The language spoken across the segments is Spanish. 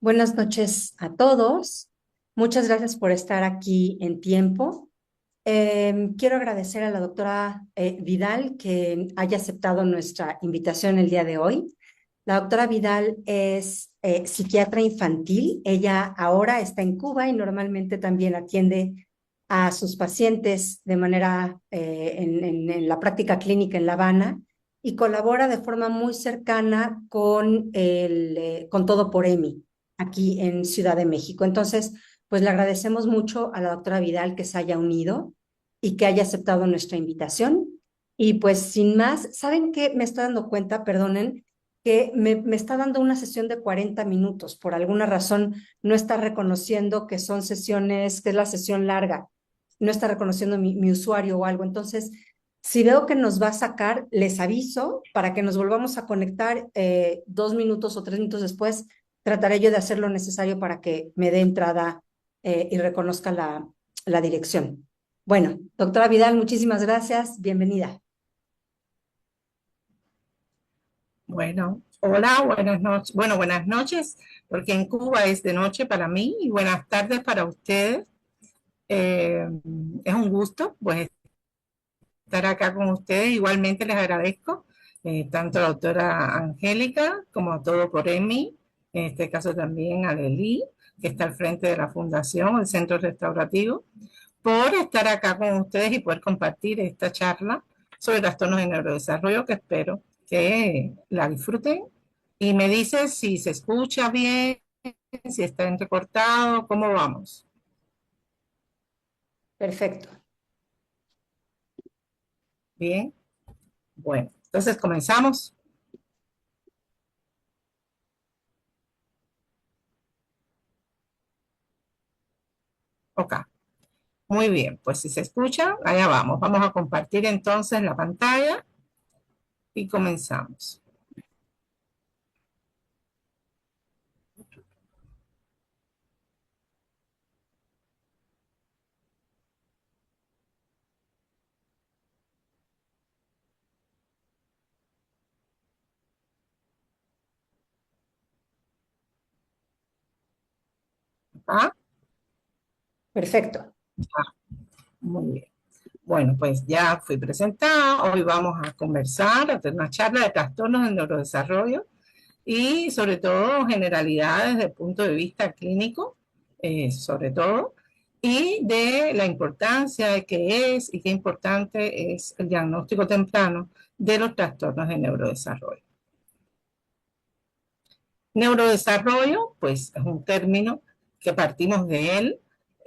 Buenas noches a todos. Muchas gracias por estar aquí en tiempo. Quiero agradecer a la doctora Vidal que haya aceptado nuestra invitación el día de hoy. La doctora Vidal es psiquiatra infantil. Ella ahora está en Cuba y normalmente también atiende a sus pacientes de manera en la práctica clínica en La Habana y colabora de forma muy cercana con Todo por EMI aquí en Ciudad de México. Entonces, pues le agradecemos mucho a la doctora Vidal que se haya unido y que haya aceptado nuestra invitación. Y pues sin más, ¿saben qué? Me estoy dando cuenta, perdonen, que me está dando una sesión de 40 minutos. Por alguna razón no está reconociendo que son sesiones, que es la sesión larga. No está reconociendo mi usuario o algo. Entonces, si veo que nos va a sacar, les aviso para que nos volvamos a conectar 2 minutos o 3 minutos después. Trataré yo de hacer lo necesario para que me dé entrada y reconozca la dirección. Bueno, doctora Vidal, muchísimas gracias. Bienvenida. Bueno, hola, buenas noches. Bueno, buenas noches, porque en Cuba es de noche para mí y buenas tardes para ustedes. Eh, es un gusto, pues, estar acá con ustedes. Igualmente les agradezco tanto a la doctora Angélica como a Todo por Emi, en este caso también a Lely, que está al frente de la Fundación, el Centro Restaurativo, por estar acá con ustedes y poder compartir esta charla sobre trastornos de neurodesarrollo que espero que la disfruten. Y me dice si se escucha bien, si está entrecortado, cómo vamos. Perfecto. Bien, bueno, entonces comenzamos. Ok, muy bien, pues si se escucha, allá vamos. Vamos a compartir entonces la pantalla y comenzamos. ¿Ah? Perfecto. Muy bien. Bueno, pues ya fui presentada. Hoy vamos a conversar, a tener una charla de trastornos del neurodesarrollo y sobre todo generalidades desde el punto de vista clínico, sobre todo, y de la importancia de qué es y qué importante es el diagnóstico temprano de los trastornos de neurodesarrollo. Neurodesarrollo, pues es un término que partimos de él,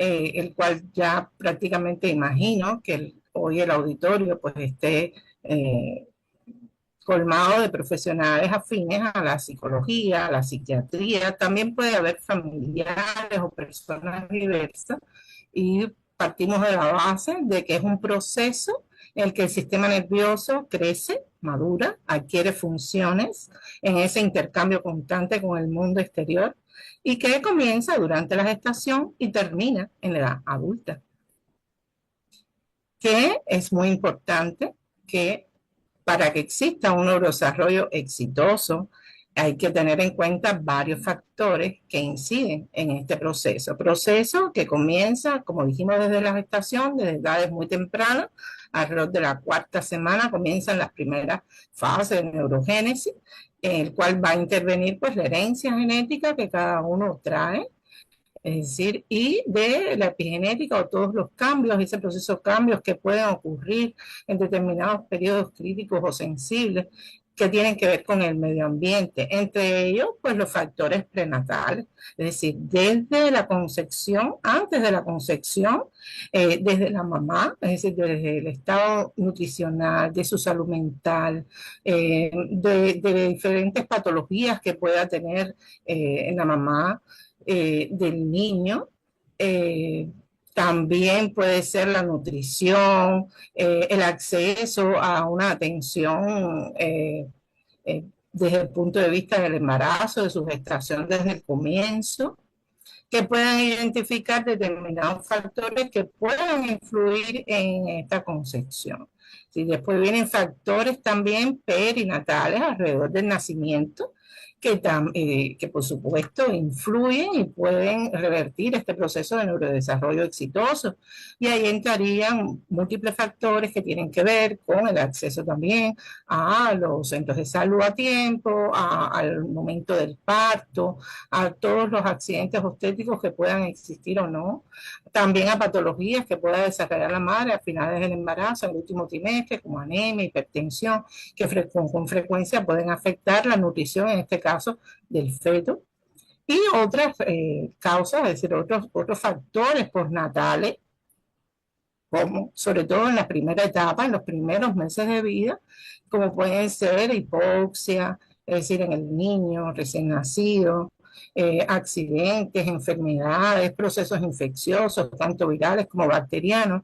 el cual ya prácticamente imagino que hoy el auditorio pues esté colmado de profesionales afines a la psicología, a la psiquiatría. También puede haber familiares o personas diversas y partimos de la base de que es un proceso en el que el sistema nervioso crece, madura, adquiere funciones en ese intercambio constante con el mundo exterior y que comienza durante la gestación y termina en la edad adulta. Que es muy importante que para que exista un neurodesarrollo exitoso, hay que tener en cuenta varios factores que inciden en este proceso. Proceso que comienza, como dijimos, desde la gestación, desde edades muy tempranas, alrededor de la cuarta semana comienzan las primeras fases de neurogénesis, en el cual va a intervenir pues la herencia genética que cada uno trae, es decir, y de la epigenética o todos los cambios, ese proceso de cambios que pueden ocurrir en determinados periodos críticos o sensibles que tienen que ver con el medio ambiente, entre ellos, pues los factores prenatales, es decir, desde la concepción, antes de la concepción, desde la mamá, es decir, desde el estado nutricional, de su salud mental, de diferentes patologías que pueda tener en la mamá, del niño. Eh, También puede ser la nutrición, el acceso a una atención desde el punto de vista del embarazo, de su gestación desde el comienzo, que puedan identificar determinados factores que puedan influir en esta concepción. Si después vienen factores también perinatales alrededor del nacimiento, que por supuesto influyen y pueden revertir este proceso de neurodesarrollo exitoso. Y ahí entrarían múltiples factores que tienen que ver con el acceso también a los centros de salud a tiempo, al momento del parto, a todos los accidentes obstétricos que puedan existir o no, también a patologías que pueda desarrollar la madre a finales del embarazo, en el último trimestre, como anemia, hipertensión, que con frecuencia pueden afectar la nutrición, en este caso, del feto, y otras causas, es decir, otros factores postnatales, como sobre todo en la primera etapa, en los primeros meses de vida, como pueden ser hipoxia, es decir, en el niño recién nacido, accidentes, enfermedades, procesos infecciosos, tanto virales como bacterianos,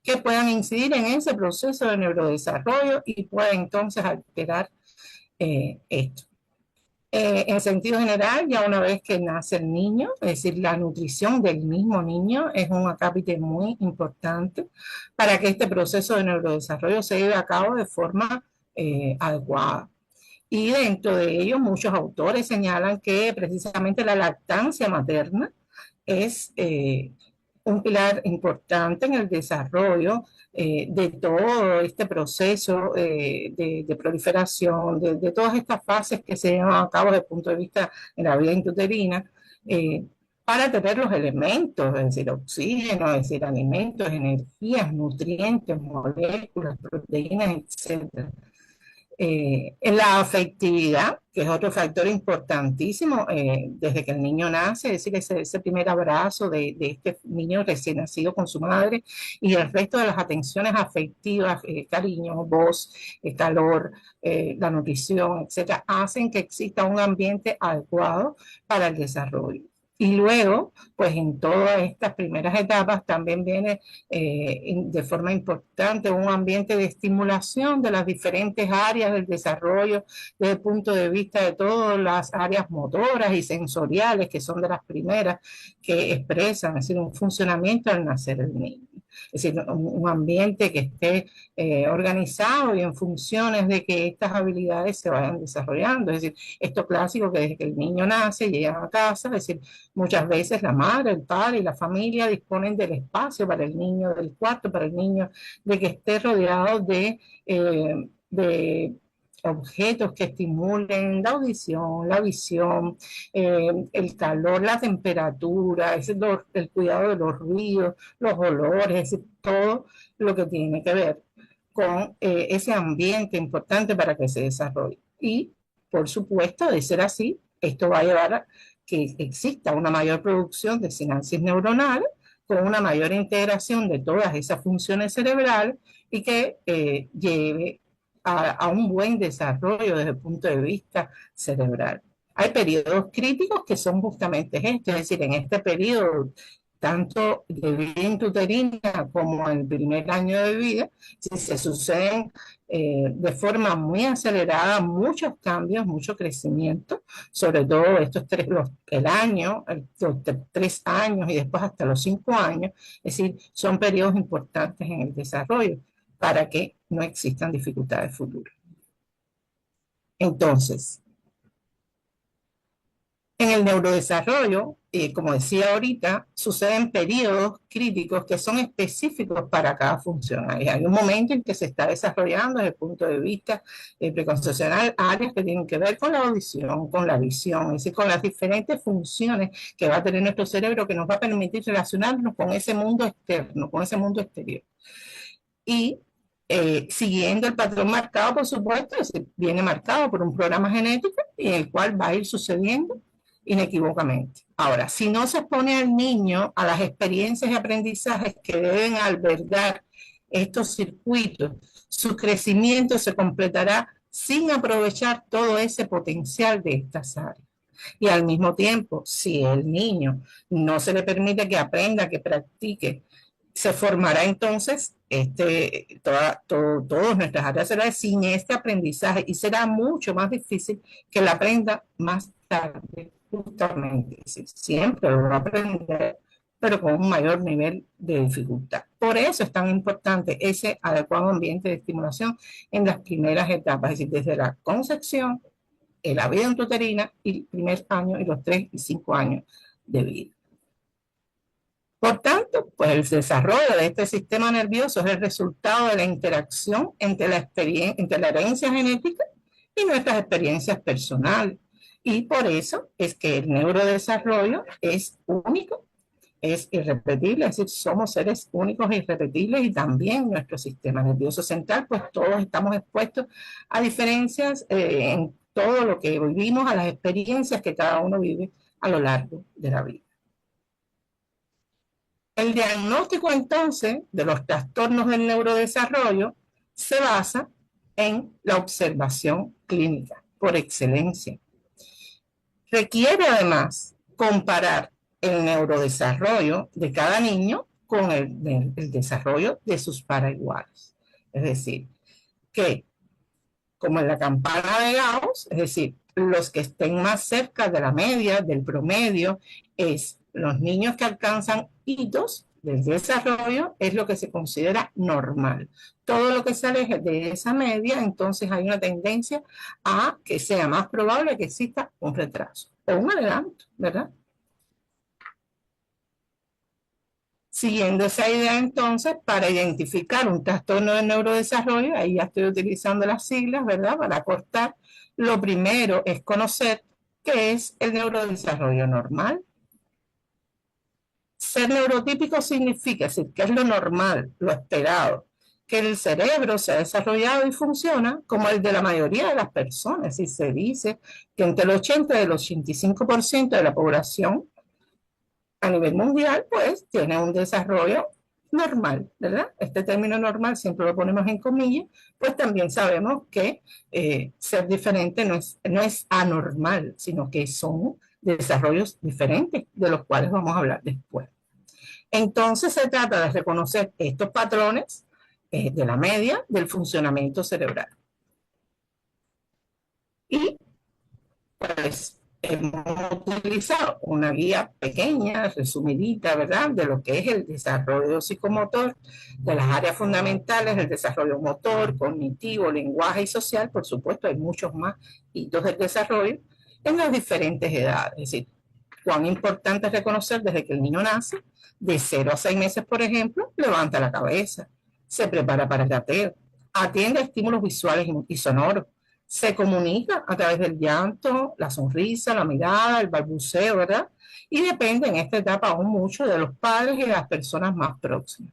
que puedan incidir en ese proceso de neurodesarrollo y pueden entonces alterar esto. En sentido general, ya una vez que nace el niño, es decir, la nutrición del mismo niño es un acápite muy importante para que este proceso de neurodesarrollo se lleve a cabo de forma adecuada. Y dentro de ello, muchos autores señalan que precisamente la lactancia materna es un pilar importante en el desarrollo de todo este proceso de proliferación, de todas estas fases que se llevan a cabo desde el punto de vista de la vida intrauterina, eh, para tener los elementos, es decir, oxígeno, es decir, alimentos, energías, nutrientes, moléculas, proteínas, etcétera. En la afectividad, que es otro factor importantísimo desde que el niño nace, es decir, ese primer abrazo de este niño recién nacido con su madre y el resto de las atenciones afectivas, cariño, voz, calor, la nutrición, etcétera, hacen que exista un ambiente adecuado para el desarrollo. Y luego, pues en todas estas primeras etapas también viene de forma importante un ambiente de estimulación de las diferentes áreas del desarrollo desde el punto de vista de todas las áreas motoras y sensoriales, que son de las primeras que expresan, es decir, un funcionamiento al nacer el niño. Es decir, un ambiente que esté organizado y en funciones de que estas habilidades se vayan desarrollando. Es decir, esto clásico que desde que el niño nace, llega a casa, es decir, muchas veces la madre, el padre y la familia disponen del espacio para el niño, del cuarto para el niño, de que esté rodeado de objetos que estimulen la audición, la visión, el calor, la temperatura, el cuidado de los ruidos, los olores, es decir, todo lo que tiene que ver con ese ambiente importante para que se desarrolle. Y, por supuesto, de ser así, esto va a llevar a que exista una mayor producción de sinapsis neuronales, con una mayor integración de todas esas funciones cerebrales y que lleve a un buen desarrollo desde el punto de vista cerebral. Hay periodos críticos que son justamente esto, es decir, en este periodo, tanto de vida intrauterina como en el primer año de vida, si se suceden de forma muy acelerada muchos cambios, mucho crecimiento, sobre todo el año, los 3 años y después hasta los 5 años, es decir, son periodos importantes en el desarrollo para que no existan dificultades futuras. Entonces, en el neurodesarrollo, como decía ahorita, suceden periodos críticos que son específicos para cada función. Hay un momento en que se está desarrollando desde el punto de vista preconcepcional áreas que tienen que ver con la audición, con la visión, es decir, con las diferentes funciones que va a tener nuestro cerebro que nos va a permitir relacionarnos con ese mundo externo, con ese mundo exterior. Y siguiendo el patrón marcado, por supuesto, viene marcado por un programa genético en el cual va a ir sucediendo inequívocamente. Ahora, si no se expone al niño a las experiencias y aprendizajes que deben albergar estos circuitos, su crecimiento se completará sin aprovechar todo ese potencial de estas áreas. Y al mismo tiempo, si el niño no se le permite que aprenda, que practique, se formará entonces todas nuestras áreas cerebrales sin este aprendizaje y será mucho más difícil que la aprenda más tarde, justamente. Siempre lo va a aprender, pero con un mayor nivel de dificultad. Por eso es tan importante ese adecuado ambiente de estimulación en las primeras etapas, es decir, desde la concepción la vida intrauterina y el primer año y los 3 y 5 años de vida. Por tanto, pues el desarrollo de este sistema nervioso es el resultado de la interacción entre la herencia genética y nuestras experiencias personales. Y por eso es que el neurodesarrollo es único, es irrepetible, es decir, somos seres únicos e irrepetibles, y también nuestro sistema nervioso central, pues todos estamos expuestos a diferencias en todo lo que vivimos, a las experiencias que cada uno vive a lo largo de la vida. El diagnóstico entonces de los trastornos del neurodesarrollo se basa en la observación clínica por excelencia. Requiere además comparar el neurodesarrollo de cada niño con el desarrollo de sus paraiguales. Es decir, que como en la campana de Gauss, es decir, los que estén más cerca de la media, del promedio, es los niños que alcanzan hitos del desarrollo, es lo que se considera normal. Todo lo que se aleje de esa media, entonces hay una tendencia a que sea más probable que exista un retraso o un adelanto, ¿verdad? Siguiendo esa idea, entonces, para identificar un trastorno del neurodesarrollo, ahí ya estoy utilizando las siglas, ¿verdad? Para acortar, lo primero es conocer qué es el neurodesarrollo normal. Ser neurotípico significa decir que es lo normal, lo esperado, que el cerebro se ha desarrollado y funciona como el de la mayoría de las personas. Y se dice que entre el 80 y el 85% de la población a nivel mundial, pues tiene un desarrollo normal, ¿verdad? Este término normal siempre lo ponemos en comillas, pues también sabemos que ser diferente no es anormal, sino que son desarrollos diferentes, de los cuales vamos a hablar después. Entonces se trata de reconocer estos patrones de la media del funcionamiento cerebral. Y pues hemos utilizado una guía pequeña, resumidita, ¿verdad?, de lo que es el desarrollo psicomotor, de las áreas fundamentales, el desarrollo motor, cognitivo, lenguaje y social. Por supuesto, hay muchos más hitos del desarrollo en las diferentes edades. Es decir, cuán importante es reconocer desde que el niño nace, de 0 a 6 meses, por ejemplo, levanta la cabeza, se prepara para el gateo, atiende a estímulos visuales y sonoros, se comunica a través del llanto, la sonrisa, la mirada, el balbuceo, ¿verdad? Y depende en esta etapa aún mucho de los padres y de las personas más próximas.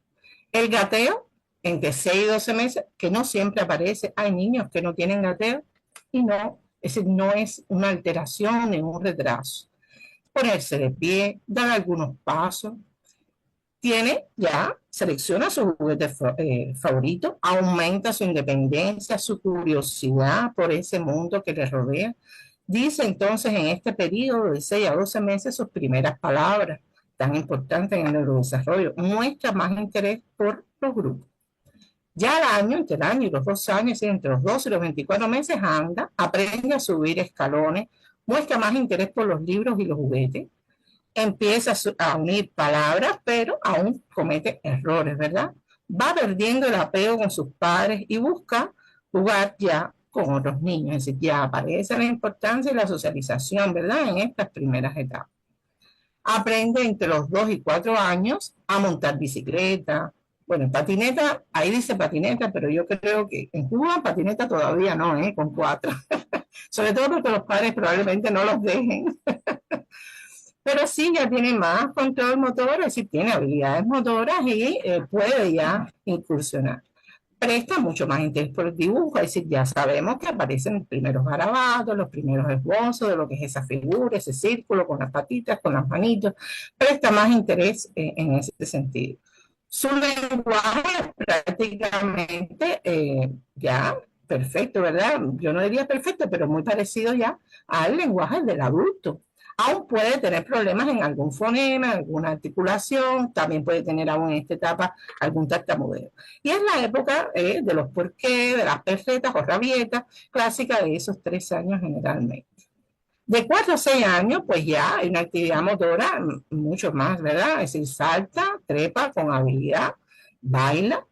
El gateo, entre 6 y 12 meses, que no siempre aparece. Hay niños que no tienen gateo y no, es decir, no es una alteración ni un retraso. Ponerse de pie, dar algunos pasos. Selecciona su juguete favorito, aumenta su independencia, su curiosidad por ese mundo que le rodea. Dice entonces en este periodo de 6 a 12 meses sus primeras palabras, tan importantes en el neurodesarrollo. Muestra más interés por los grupos. Ya entre el año y los 2 años, entre los 12 y los 24 meses, anda, aprende a subir escalones, muestra más interés por los libros y los juguetes, empieza a unir palabras, pero aún comete errores, ¿verdad? Va perdiendo el apego con sus padres y busca jugar ya con otros niños. Es decir, ya aparece la importancia de la socialización, ¿verdad?, en estas primeras etapas. Aprende entre los 2 y 4 años a montar bicicleta. Bueno, patineta, ahí dice patineta, pero yo creo que en Cuba patineta todavía no, con 4. Sobre todo porque los padres probablemente no los dejen. Pero sí ya tiene más control motor, es decir, tiene habilidades motoras y puede ya incursionar. Presta mucho más interés por el dibujo, es decir, ya sabemos que aparecen los primeros garabatos, los primeros esbozos de lo que es esa figura, ese círculo con las patitas, con las manitos. Presta más interés en ese sentido. Su lenguaje prácticamente ya perfecto, ¿verdad? Yo no diría perfecto, pero muy parecido ya al lenguaje del adulto. Aún puede tener problemas en algún fonema, alguna articulación, también puede tener aún en esta etapa algún tartamudeo. Y es la época de los porqués, de las perfectas o rabietas, clásica de esos 3 años generalmente. De 4 a 6 años, pues ya hay una actividad motora mucho más, ¿verdad? Es decir, salta, trepa con habilidad, baila,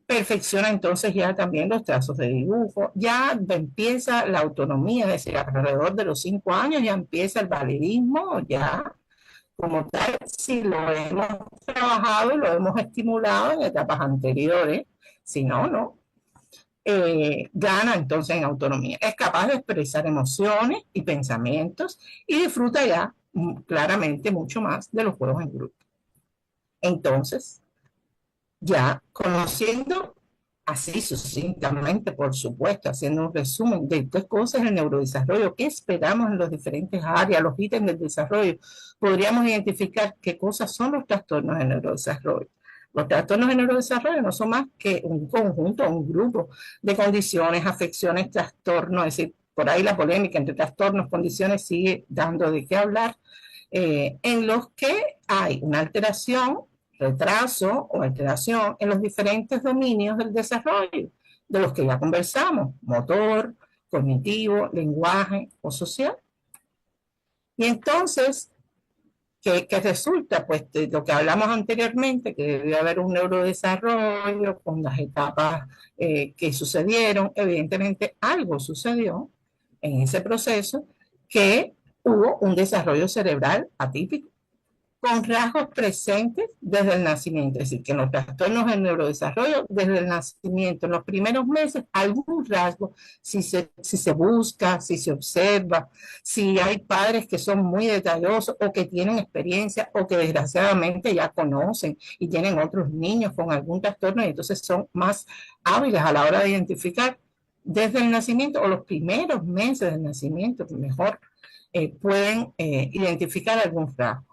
perfecciona entonces ya también los trazos de dibujo, ya empieza la autonomía, es decir, alrededor de los 5 años ya empieza el valerismo, ya como tal, si lo hemos trabajado y lo hemos estimulado en etapas anteriores, si no, no. Gana entonces en autonomía. Es capaz de expresar emociones y pensamientos y disfruta ya claramente mucho más de los juegos en grupo. Entonces, ya conociendo así sucintamente, por supuesto, haciendo un resumen de qué cosas es el neurodesarrollo, qué esperamos en las diferentes áreas, los ítems del desarrollo, podríamos identificar qué cosas son los trastornos de neurodesarrollo. Los trastornos de neurodesarrollo no son más que un conjunto, un grupo de condiciones, afecciones, trastornos, es decir, por ahí la polémica entre trastornos, condiciones sigue dando de qué hablar, en los que hay una alteración, retraso o alteración en los diferentes dominios del desarrollo, de los que ya conversamos, motor, cognitivo, lenguaje o social. Y entonces, ¿qué resulta? Pues de lo que hablamos anteriormente, que debe haber un neurodesarrollo con las etapas que sucedieron, evidentemente algo sucedió en ese proceso que hubo un desarrollo cerebral atípico con rasgos presentes desde el nacimiento, es decir, que en los trastornos del neurodesarrollo, desde el nacimiento, en los primeros meses, algún rasgo, si se busca, si se observa, si hay padres que son muy detallosos o que tienen experiencia o que desgraciadamente ya conocen y tienen otros niños con algún trastorno y entonces son más hábiles a la hora de identificar desde el nacimiento o los primeros meses del nacimiento, mejor, pueden identificar algún rasgo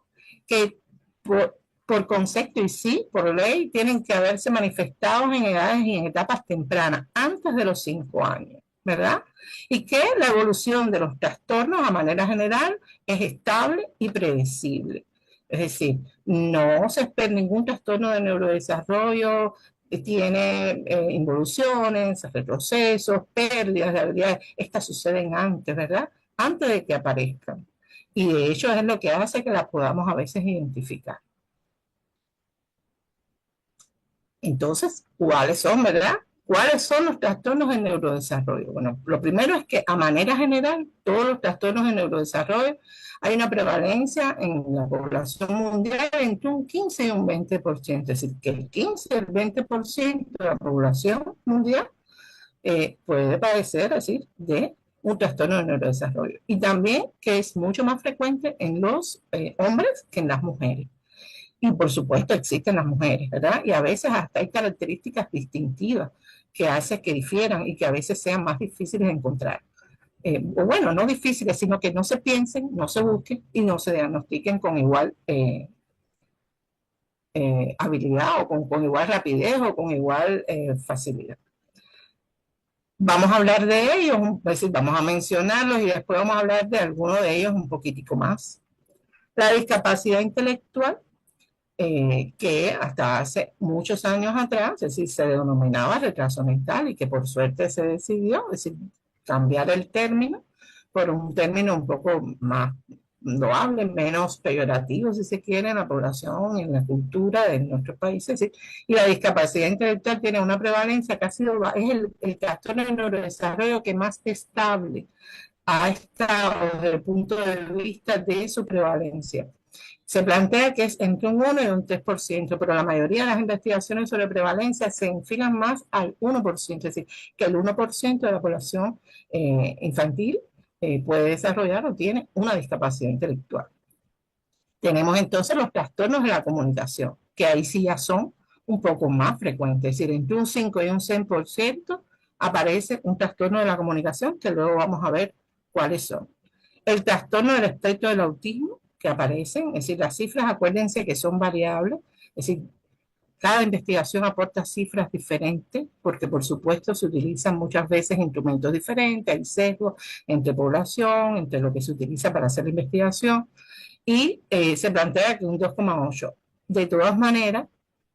que por concepto y sí, por ley, tienen que haberse manifestado en edades y en etapas tempranas, antes de los 5 años, ¿verdad? Y que la evolución de los trastornos a manera general es estable y predecible. Es decir, no se espera ningún trastorno de neurodesarrollo, tiene involuciones, retrocesos, pérdidas de habilidades. Estas suceden antes, ¿verdad? Antes de que aparezcan. Y de hecho es lo que hace que las podamos a veces identificar. Entonces, ¿cuáles son, verdad? ¿Cuáles son los trastornos de neurodesarrollo? Bueno, lo primero es que a manera general, todos los trastornos de neurodesarrollo, hay una prevalencia en la población mundial entre un 15 y un 20%. Es decir, que el 15 y el 20% de la población mundial puede padecer, es decir, de un trastorno de neurodesarrollo. Y también que es mucho más frecuente en los hombres que en las mujeres. Y por supuesto existen las mujeres, ¿verdad? Y a veces hasta hay características distintivas que hacen que difieran y que a veces sean más difíciles de encontrar. O bueno, no difíciles, sino que no se piensen, no se busquen y no se diagnostiquen con igual habilidad o con igual rapidez o con igual facilidad. Vamos a hablar de ellos, es decir, vamos a mencionarlos y después vamos a hablar de alguno de ellos un poquitico más. La discapacidad intelectual, que hasta hace muchos años atrás, es decir, se denominaba retraso mental y que por suerte se decidió, es decir, cambiar el término por un término un poco más loable, menos peyorativo, si se quiere, en la población y en la cultura de nuestros países. ¿Sí? Y la discapacidad intelectual tiene una prevalencia que ha sido, es el trastorno de neurodesarrollo que más estable ha estado desde el punto de vista de su prevalencia. Se plantea que es entre un 1 y un 3%, pero la mayoría de las investigaciones sobre prevalencia se enfilan más al 1%, es decir, que el 1% de la población infantil puede desarrollar o tiene una discapacidad intelectual. Tenemos entonces los trastornos de la comunicación, que ahí sí ya son un poco más frecuentes, es decir, entre un 5 y un 6% aparece un trastorno de la comunicación, que luego vamos a ver cuáles son. El trastorno del espectro del autismo, que aparecen, es decir, las cifras, acuérdense que son variables, es decir, cada investigación aporta cifras diferentes, porque por supuesto se utilizan muchas veces instrumentos diferentes, hay sesgos entre población, entre lo que se utiliza para hacer la investigación, y se plantea que un 2,8. De todas maneras,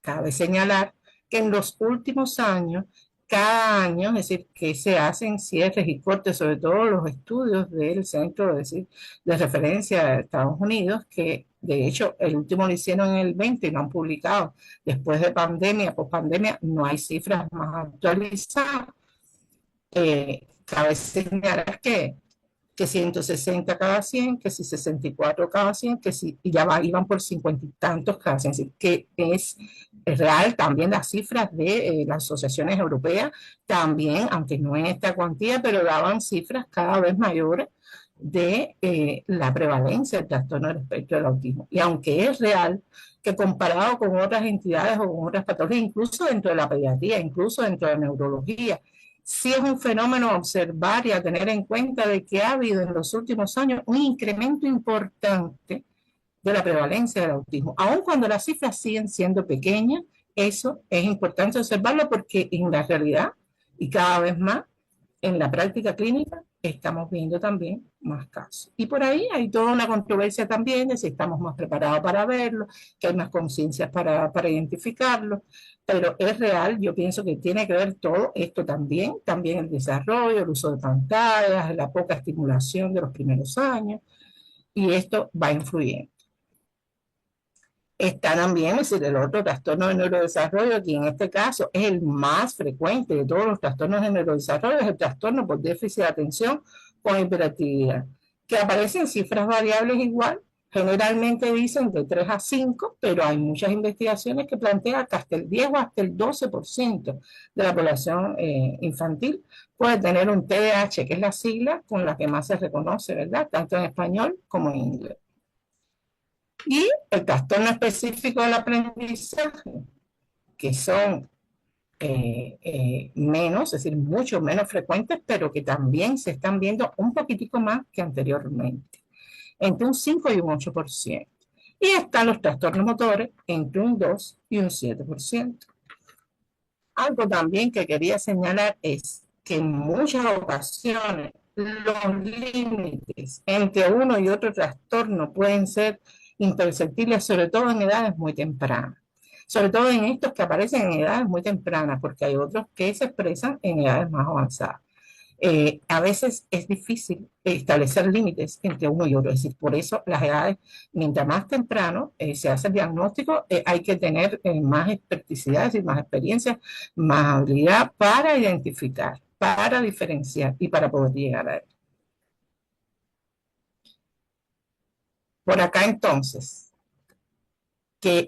cabe señalar que en los últimos años cada año, es decir, que se hacen cierres y cortes, sobre todo los estudios del Centro de Referencia de Estados Unidos, que de hecho el último lo hicieron en el 20 y no han publicado. Después de pandemia, post pandemia, no hay cifras más actualizadas. Cabe señalar que 160 cada 100, que si 64 cada 100, que si y iban por 50 y tantos cada 100, así que es real también las cifras de las asociaciones europeas, también, aunque no en esta cuantía, pero daban cifras cada vez mayores de la prevalencia del trastorno del espectro del autismo. Y aunque es real que comparado con otras entidades o con otras patologías, incluso dentro de la pediatría, incluso dentro de la neurología, sí es un fenómeno a observar y a tener en cuenta de que ha habido en los últimos años un incremento importante de la prevalencia del autismo. Aun cuando las cifras siguen siendo pequeñas, eso es importante observarlo porque en la realidad y cada vez más en la práctica clínica estamos viendo también más casos. Y por ahí hay toda una controversia también de si estamos más preparados para verlo, que hay más conciencia para identificarlo, pero es real, yo pienso que tiene que ver todo esto también, también el desarrollo, el uso de pantallas, la poca estimulación de los primeros años, y esto va influyendo. Está también, es decir, el otro trastorno de neurodesarrollo, que en este caso es el más frecuente de todos los trastornos de neurodesarrollo, es el trastorno por déficit de atención con hiperactividad, que aparecen cifras variables igual, generalmente dicen de 3 a 5, pero hay muchas investigaciones que plantean que hasta el 10 o hasta el 12% de la población infantil puede tener un TDAH, que es la sigla con la que más se reconoce, ¿verdad? Tanto en español como en inglés. Y el trastorno específico del aprendizaje, que son menos, es decir, mucho menos frecuentes, pero que también se están viendo un poquitico más que anteriormente, entre un 5 y un 8%. Y están los trastornos motores entre un 2 y un 7%. Algo también que quería señalar es que en muchas ocasiones los límites entre uno y otro trastorno pueden ser imperceptibles, sobre todo en edades muy tempranas. Sobre todo en estos que aparecen en edades muy tempranas, porque hay otros que se expresan en edades más avanzadas. A veces es difícil establecer límites entre uno y otro, es decir, por eso las edades, mientras más temprano se hace el diagnóstico, hay que tener más experticidad, es decir, más experiencia, más habilidad para identificar, para diferenciar y para poder llegar a él. Por acá entonces,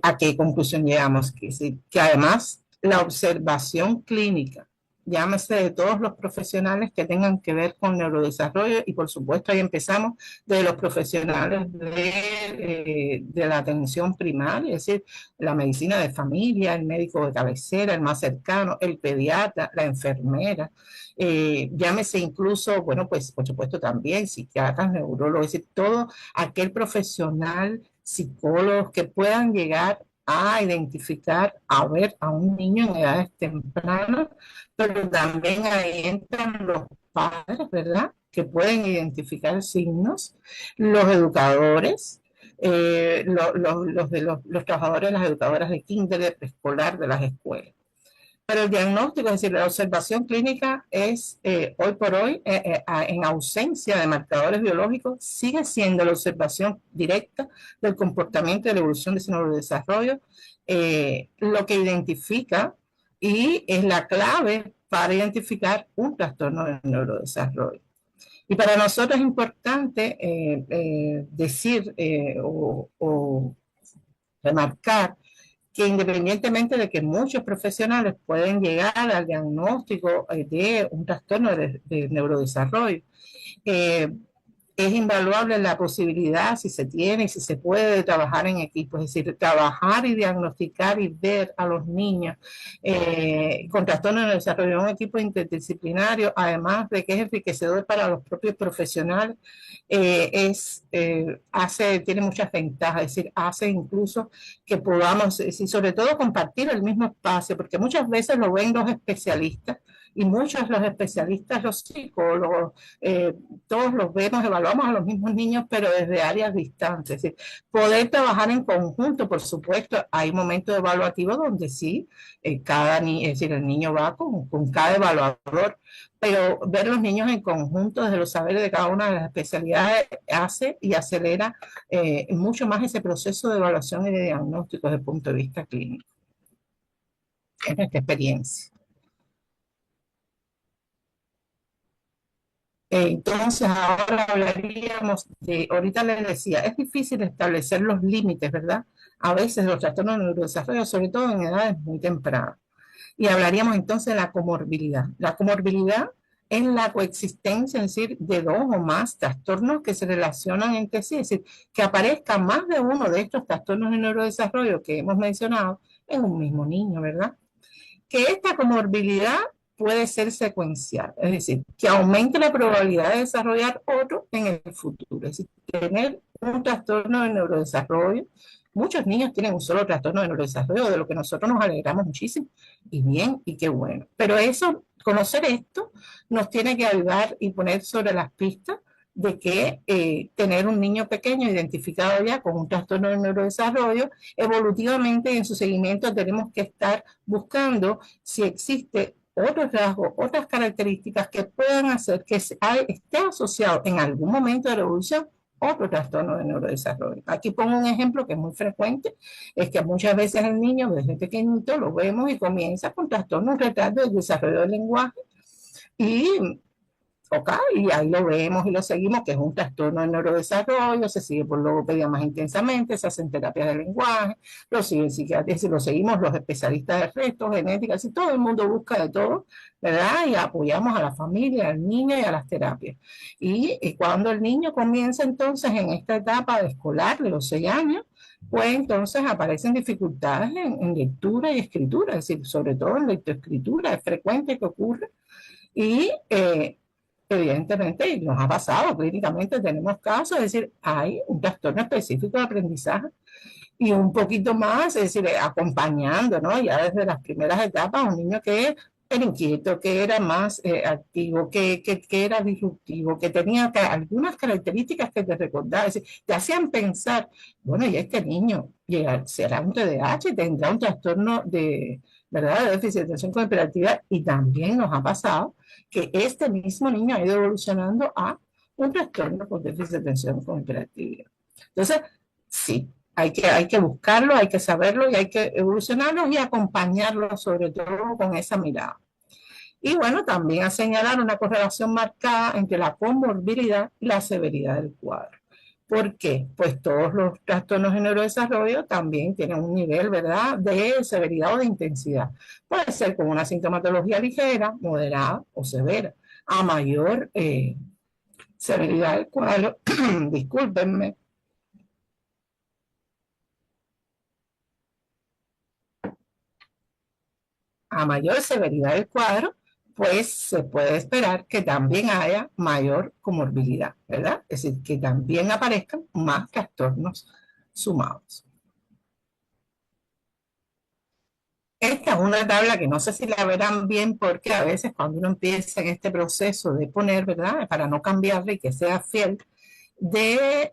¿a qué conclusión llegamos? Que además la observación clínica, llámese de todos los profesionales que tengan que ver con neurodesarrollo, y por supuesto ahí empezamos de los profesionales de la atención primaria, es decir, la medicina de familia, el médico de cabecera, el más cercano, el pediatra, la enfermera, llámese incluso, bueno, pues por supuesto también psiquiatras, neurólogos, es decir, todo aquel profesional, psicólogos que puedan llegar a identificar, a ver a un niño en edades tempranas, pero también ahí entran los padres, ¿verdad? Que pueden identificar signos, los educadores, los trabajadores, las educadoras de kinder, de preescolar, de las escuelas. Pero el diagnóstico, es decir, la observación clínica es hoy por hoy, en ausencia de marcadores biológicos, sigue siendo la observación directa del comportamiento y de la evolución de ese neurodesarrollo, lo que identifica y es la clave para identificar un trastorno del neurodesarrollo. Y para nosotros es importante decir o remarcar que independientemente de que muchos profesionales pueden llegar al diagnóstico de un trastorno de neurodesarrollo, es invaluable la posibilidad, si se tiene y si se puede, de trabajar en equipo, es decir, trabajar y diagnosticar y ver a los niños con trastornos de desarrollo en un equipo interdisciplinario, además de que es enriquecedor para los propios profesionales, tiene muchas ventajas, es decir, hace incluso que podamos, sobre todo compartir el mismo espacio, porque muchas veces lo ven los especialistas, y muchos los especialistas, los psicólogos, todos los vemos, evaluamos a los mismos niños, pero desde áreas distantes. Es decir, poder trabajar en conjunto, por supuesto, hay momentos evaluativos donde sí, cada niño, es decir, el niño va con cada evaluador, pero ver los niños en conjunto desde los saberes de cada una de las especialidades hace y acelera mucho más ese proceso de evaluación y de diagnóstico desde el punto de vista clínico. Es nuestra experiencia. Entonces, ahora hablaríamos de, ahorita les decía, es difícil establecer los límites, ¿verdad? A veces los trastornos de neurodesarrollo, sobre todo en edades muy tempranas. Y hablaríamos entonces de la comorbilidad. La comorbilidad es la coexistencia, es decir, de dos o más trastornos que se relacionan entre sí, es decir, que aparezca más de uno de estos trastornos de neurodesarrollo que hemos mencionado en un mismo niño, ¿verdad? Que esta comorbilidad puede ser secuencial, es decir, que aumente la probabilidad de desarrollar otro en el futuro, es decir, tener un trastorno de neurodesarrollo. Muchos niños tienen un solo trastorno de neurodesarrollo, de lo que nosotros nos alegramos muchísimo, y bien, y qué bueno. Pero eso, conocer esto, nos tiene que ayudar y poner sobre las pistas de que tener un niño pequeño identificado ya con un trastorno de neurodesarrollo, evolutivamente en su seguimiento tenemos que estar buscando si existe otros rasgos, otras características que puedan hacer que esté asociado en algún momento de la evolución otro trastorno de neurodesarrollo. Aquí pongo un ejemplo que es muy frecuente, es que muchas veces el niño desde pequeñito lo vemos y comienza con trastornos retraso del desarrollo del lenguaje y ok, y ahí lo vemos y lo seguimos, que es un trastorno de neurodesarrollo, se sigue por logopedia más intensamente, se hacen terapias de lenguaje, lo siguen psiquiatría, lo seguimos los especialistas de resto, genética, si todo el mundo busca de todo, ¿verdad? Y apoyamos a la familia, al niño y a las terapias. Y cuando el niño comienza entonces en esta etapa de escolar de los 6 años, pues entonces aparecen dificultades en lectura y escritura, es decir, sobre todo en lectoescritura, es frecuente que ocurre. Y evidentemente, y nos ha pasado clínicamente, tenemos casos, es decir, hay un trastorno específico de aprendizaje y un poquito más, es decir, acompañando, ¿no? Ya desde las primeras etapas, un niño que era inquieto, que era más activo, que era disruptivo, que tenía algunas características que te recordaban, es decir, te hacían pensar, bueno, y este niño será un TDAH, tendrá un trastorno de, ¿verdad?, de déficit de atención con hiperactividad, y también nos ha pasado que este mismo niño ha ido evolucionando a un trastorno con déficit de atención con hiperactividad. Entonces, sí, hay que buscarlo, hay que saberlo y hay que evolucionarlo y acompañarlo sobre todo con esa mirada. Y bueno, también a señalar una correlación marcada entre la comorbilidad y la severidad del cuadro. ¿Por qué? Pues todos los trastornos de neurodesarrollo también tienen un nivel, ¿verdad?, de severidad o de intensidad. Puede ser con una sintomatología ligera, moderada o severa. A mayor severidad del cuadro, discúlpenme, a mayor severidad del cuadro, pues se puede esperar que también haya mayor comorbilidad, ¿verdad? Es decir, que también aparezcan más trastornos sumados. Esta es una tabla que no sé si la verán bien porque a veces cuando uno empieza en este proceso de poner, ¿verdad?, para no cambiarle y que sea fiel, de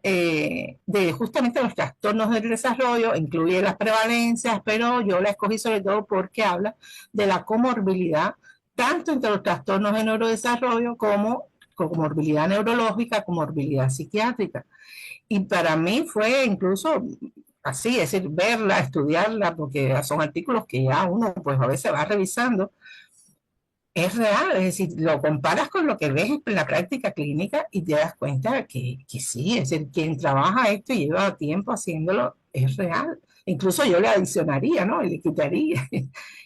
justamente los trastornos del desarrollo, incluye las prevalencias, pero yo la escogí sobre todo porque habla de la comorbilidad, tanto entre los trastornos de neurodesarrollo como comorbilidad neurológica, comorbilidad psiquiátrica. Y para mí fue incluso así, es decir, verla, estudiarla, porque son artículos que ya uno pues a veces va revisando, es real, es decir, lo comparas con lo que ves en la práctica clínica y te das cuenta que sí, es decir, quien trabaja esto y lleva tiempo haciéndolo es real. Incluso yo le adicionaría, ¿no? Y le quitaría.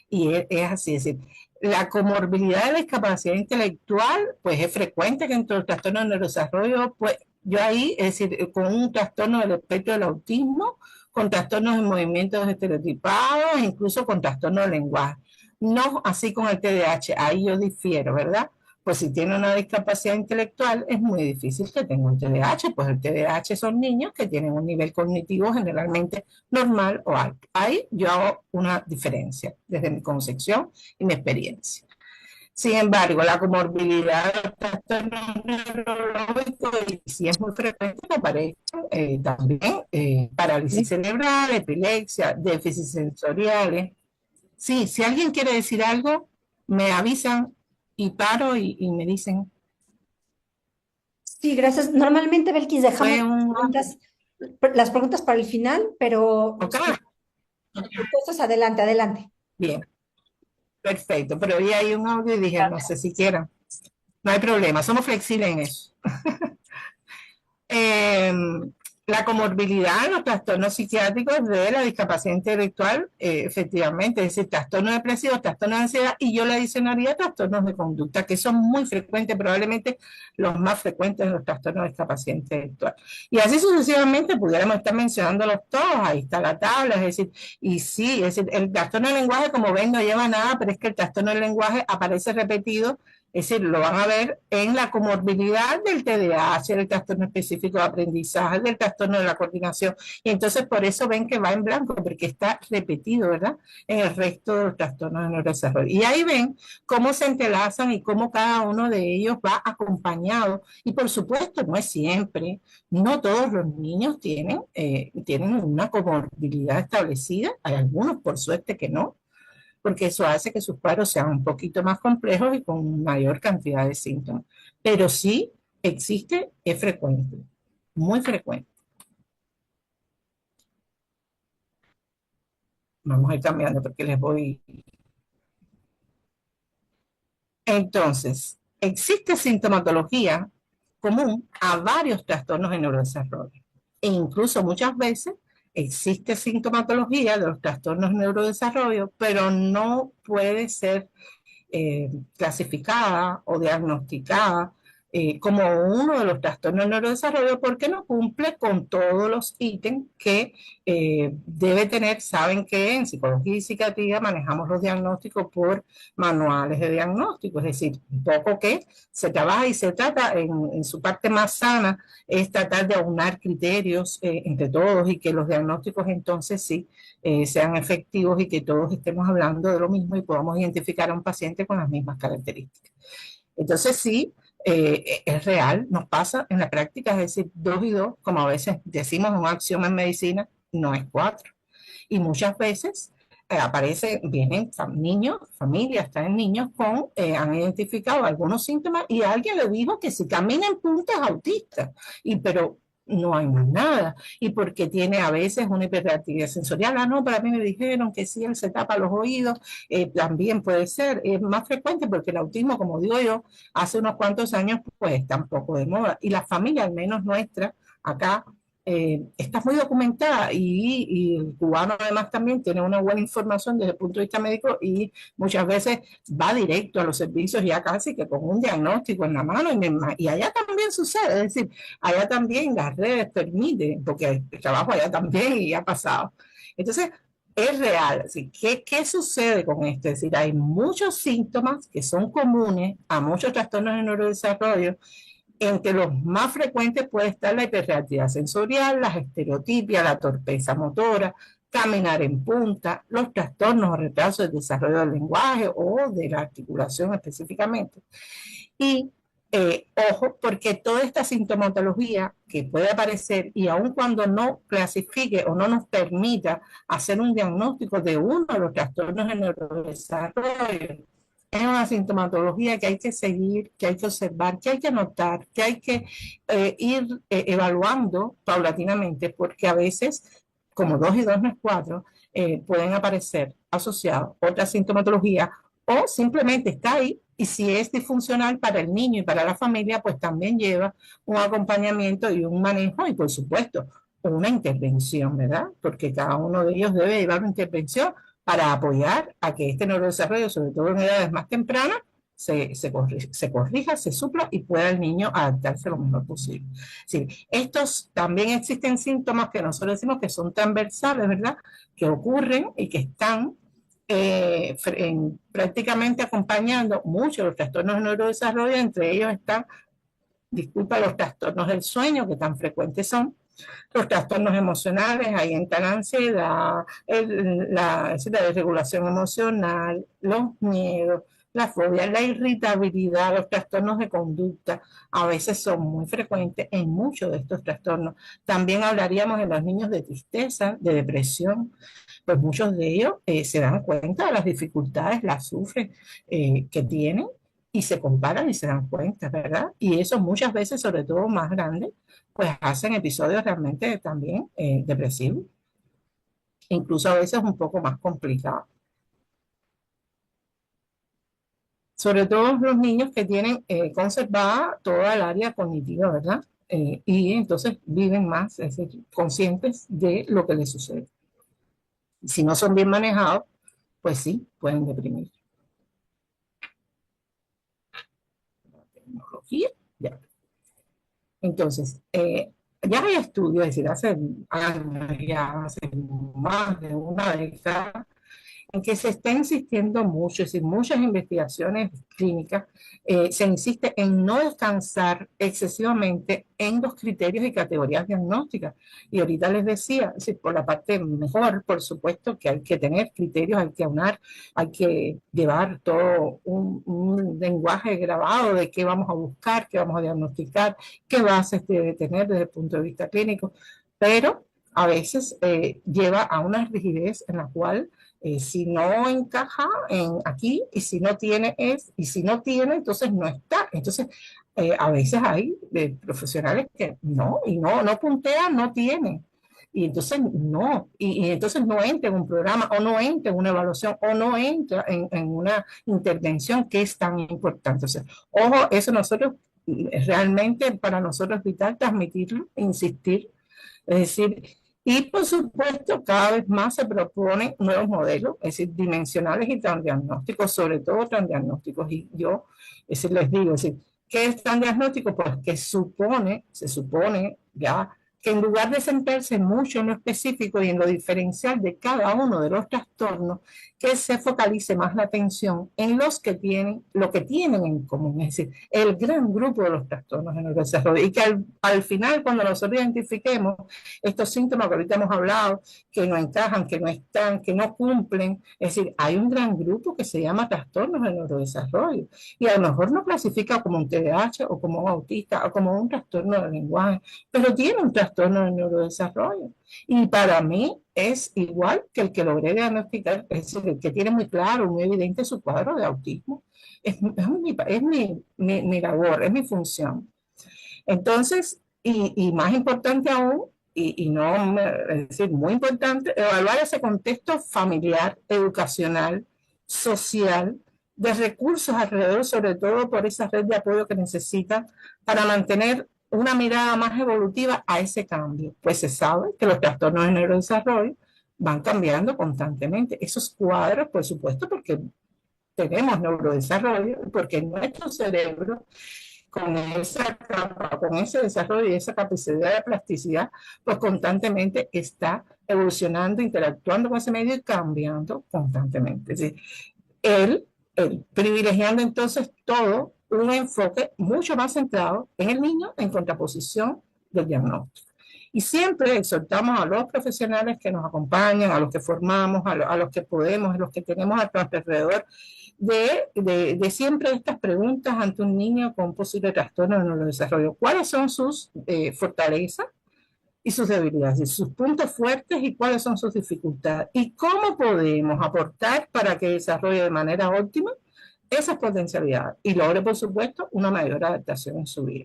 Y es así, es decir, la comorbilidad de la discapacidad intelectual, pues es frecuente que entre los trastornos de neurodesarrollo, pues yo ahí, es decir, con un trastorno del espectro del autismo, con trastornos de movimientos estereotipados, incluso con trastornos de lenguaje. No así con el TDAH, ahí yo difiero, ¿verdad? Pues si tiene una discapacidad intelectual es muy difícil que tenga un TDAH, pues el TDAH son niños que tienen un nivel cognitivo generalmente normal o alto. Ahí yo hago una diferencia desde mi concepción y mi experiencia. Sin embargo, la comorbilidad de los trastornos neurológicos, y si es muy frecuente, aparece también parálisis Sí. cerebral, epilepsia, déficit sensoriales. Sí, si alguien quiere decir algo, me avisan y paro y me dicen, Sí, gracias. Normalmente, Belkis, dejamos fue un... las preguntas para el final, pero Ok, sí, entonces adelante, adelante. bien, perfecto. Pero vi ahí un audio y dije, no sé si quieran. No hay problema, somos flexibles en eso. Eh, la comorbilidad, los trastornos psiquiátricos de la discapacidad intelectual, efectivamente, es decir, trastornos depresivos, trastornos de ansiedad, y yo le adicionaría trastornos de conducta, que son muy frecuentes, probablemente los más frecuentes de los trastornos de discapacidad intelectual. Y así sucesivamente pudiéramos estar mencionándolos todos, ahí está la tabla, es decir, y sí, es decir, el trastorno del lenguaje, como ven, no lleva nada, pero es que el trastorno del lenguaje aparece repetido, es decir, lo van a ver en la comorbilidad del TDAH, del trastorno específico de aprendizaje, del trastorno de la coordinación. Y entonces por eso ven que va en blanco, porque está repetido, ¿verdad? En el resto de los trastornos de neurodesarrollo. Y ahí ven cómo se entrelazan y cómo cada uno de ellos va acompañado. Y por supuesto, no es siempre, no todos los niños tienen una comorbilidad establecida. Hay algunos, por suerte, que no, porque eso hace que sus cuadros sean un poquito más complejos y con mayor cantidad de síntomas. Pero sí existe, es frecuente, muy frecuente. Vamos a ir cambiando porque les voy. Entonces, existe sintomatología común a varios trastornos de neurodesarrollo. E incluso muchas veces existe sintomatología de los trastornos de neurodesarrollo, pero no puede ser clasificada o diagnosticada como uno de los trastornos de neurodesarrollo porque no cumple con todos los ítems que debe tener. Saben que en psicología y psiquiatría manejamos los diagnósticos por manuales de diagnóstico, es decir, un poco que se trabaja y se trata en su parte más sana es tratar de aunar criterios entre todos y que los diagnósticos entonces sí sean efectivos y que todos estemos hablando de lo mismo y podamos identificar a un paciente con las mismas características. Entonces sí, es real, nos pasa en la práctica, es decir, 2 y 2, como a veces decimos un axioma en medicina, no es 4. Y muchas veces vienen niños, familias, traen niños han identificado algunos síntomas y alguien le dijo que si camina en punta es autista, pero no hay más nada. Y porque tiene a veces una hiperactividad sensorial, no, para mí me dijeron que si él se tapa los oídos, también puede ser, es más frecuente porque el autismo, como digo yo, hace unos cuantos años, pues está un poco de moda. Y la familia, al menos nuestra, acá, está muy documentada y el cubano además también tiene una buena información desde el punto de vista médico y muchas veces va directo a los servicios ya casi que con un diagnóstico en la mano y allá también sucede, es decir, allá también las redes permiten, porque el trabajo allá también y ha pasado. Entonces, es real. Así, ¿qué sucede con esto? Es decir, hay muchos síntomas que son comunes a muchos trastornos de neurodesarrollo. Entre los más frecuentes puede estar la hiperreactividad sensorial, las estereotipias, la torpeza motora, caminar en punta, los trastornos o retrasos del desarrollo del lenguaje o de la articulación específicamente. Y ojo, porque toda esta sintomatología que puede aparecer y aun cuando no clasifique o no nos permita hacer un diagnóstico de uno de los trastornos de neurodesarrollo, es una sintomatología que hay que seguir, que hay que observar, que hay que notar, que hay que ir evaluando paulatinamente, porque a veces, como 2 y 2 no es 4, pueden aparecer asociados otras sintomatologías o simplemente está ahí y si es disfuncional para el niño y para la familia, pues también lleva un acompañamiento y un manejo y por supuesto una intervención, ¿verdad? Porque cada uno de ellos debe llevar una intervención para apoyar a que este neurodesarrollo, sobre todo en edades más tempranas, se corrija, se supla y pueda el niño adaptarse lo mejor posible. Sí, estos también existen síntomas que nosotros decimos que son transversales, ¿verdad? Que ocurren y que están prácticamente acompañando mucho los trastornos de neurodesarrollo, entre ellos están, disculpa, los trastornos del sueño, que tan frecuentes son, los trastornos emocionales, ahí entra la ansiedad, la desregulación emocional, los miedos, La fobia, la irritabilidad, los trastornos de conducta, a veces son muy frecuentes en muchos de estos trastornos. También hablaríamos en los niños de tristeza, de depresión, pues muchos de ellos se dan cuenta de las dificultades, las sufren, que tienen y se comparan y se dan cuenta, ¿verdad? Y eso muchas veces, sobre todo más grandes, pues hacen episodios realmente también depresivos, incluso a veces un poco más complicados. Sobre todo los niños que tienen conservada toda el área cognitiva, ¿verdad? Y entonces viven más, es decir, conscientes de lo que les sucede. Si no son bien manejados, pues sí, pueden deprimir. La tecnología, ya. Entonces, ya hay estudios, es decir, hace años, ya hace más de una década, en que se está insistiendo mucho, es decir, muchas investigaciones clínicas, se insiste en no descansar excesivamente en los criterios y categorías diagnósticas. Y ahorita les decía, es decir, por la parte mejor, por supuesto que hay que tener criterios, hay que aunar, hay que llevar todo un lenguaje grabado de qué vamos a buscar, qué vamos a diagnosticar, qué bases debe tener desde el punto de vista clínico, pero a veces lleva a una rigidez en la cual si no encaja aquí y si no tiene y si no tiene, entonces no está. Entonces, a veces hay profesionales que no, y no puntean, no tienen. Y entonces no, y entonces no entra en un programa o no entra en una evaluación o no entra en una intervención que es tan importante. O sea, ojo, eso nosotros realmente para nosotros es vital transmitirlo, insistir, es decir, y por supuesto, cada vez más se proponen nuevos modelos, es decir, dimensionales y transdiagnósticos, sobre todo transdiagnósticos. Y yo, les digo, es decir, ¿qué es transdiagnóstico? Pues que se supone ya que en lugar de centrarse mucho en lo específico y en lo diferencial de cada uno de los trastornos, que se focalice más la atención en lo que tienen en común, es decir, el gran grupo de los trastornos en el desarrollo. Y que al final, cuando nosotros identifiquemos estos síntomas que ahorita hemos hablado, que no encajan, que no están, que no cumplen, es decir, hay un gran grupo que se llama trastornos del neurodesarrollo y a lo mejor no clasifica como un TDAH o como un autista o como un trastorno del lenguaje, pero tiene un trastorno del neurodesarrollo. Y para mí es igual que el que logré diagnosticar, es decir, el que tiene muy claro, muy evidente su cuadro de autismo. Es mi labor, es mi función. Entonces, y más importante aún, y no, es decir, muy importante, evaluar ese contexto familiar, educacional, social, de recursos alrededor, sobre todo por esa red de apoyo que necesita para mantener una mirada más evolutiva a ese cambio. Pues se sabe que los trastornos de neurodesarrollo van cambiando constantemente. Esos cuadros, por supuesto, porque tenemos neurodesarrollo, porque nuestro cerebro con ese desarrollo y esa capacidad de plasticidad, pues constantemente está evolucionando, interactuando con ese medio y cambiando constantemente. Es decir, él, privilegiando entonces todo un enfoque mucho más centrado en el niño en contraposición del diagnóstico. Y siempre exhortamos a los profesionales que nos acompañan, a los que formamos, a los que podemos, a los que tenemos a nuestro alrededor, de siempre estas preguntas ante un niño con posible trastorno de neurodesarrollo. ¿Cuáles son sus fortalezas y sus debilidades, sus puntos fuertes y cuáles son sus dificultades? ¿Y cómo podemos aportar para que desarrolle de manera óptima esas potencialidades y logre, por supuesto, una mayor adaptación en su vida?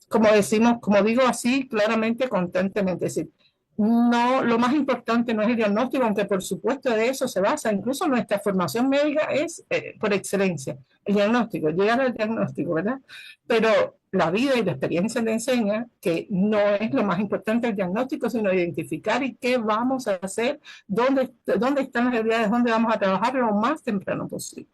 Como decimos, como digo así claramente, constantemente, es decir, no, lo más importante no es el diagnóstico, aunque por supuesto de eso se basa, incluso nuestra formación médica es por excelencia, el diagnóstico, llegar al diagnóstico, ¿verdad? Pero la vida y la experiencia le enseña que no es lo más importante el diagnóstico, sino identificar y qué vamos a hacer, dónde están las realidades, dónde vamos a trabajar lo más temprano posible.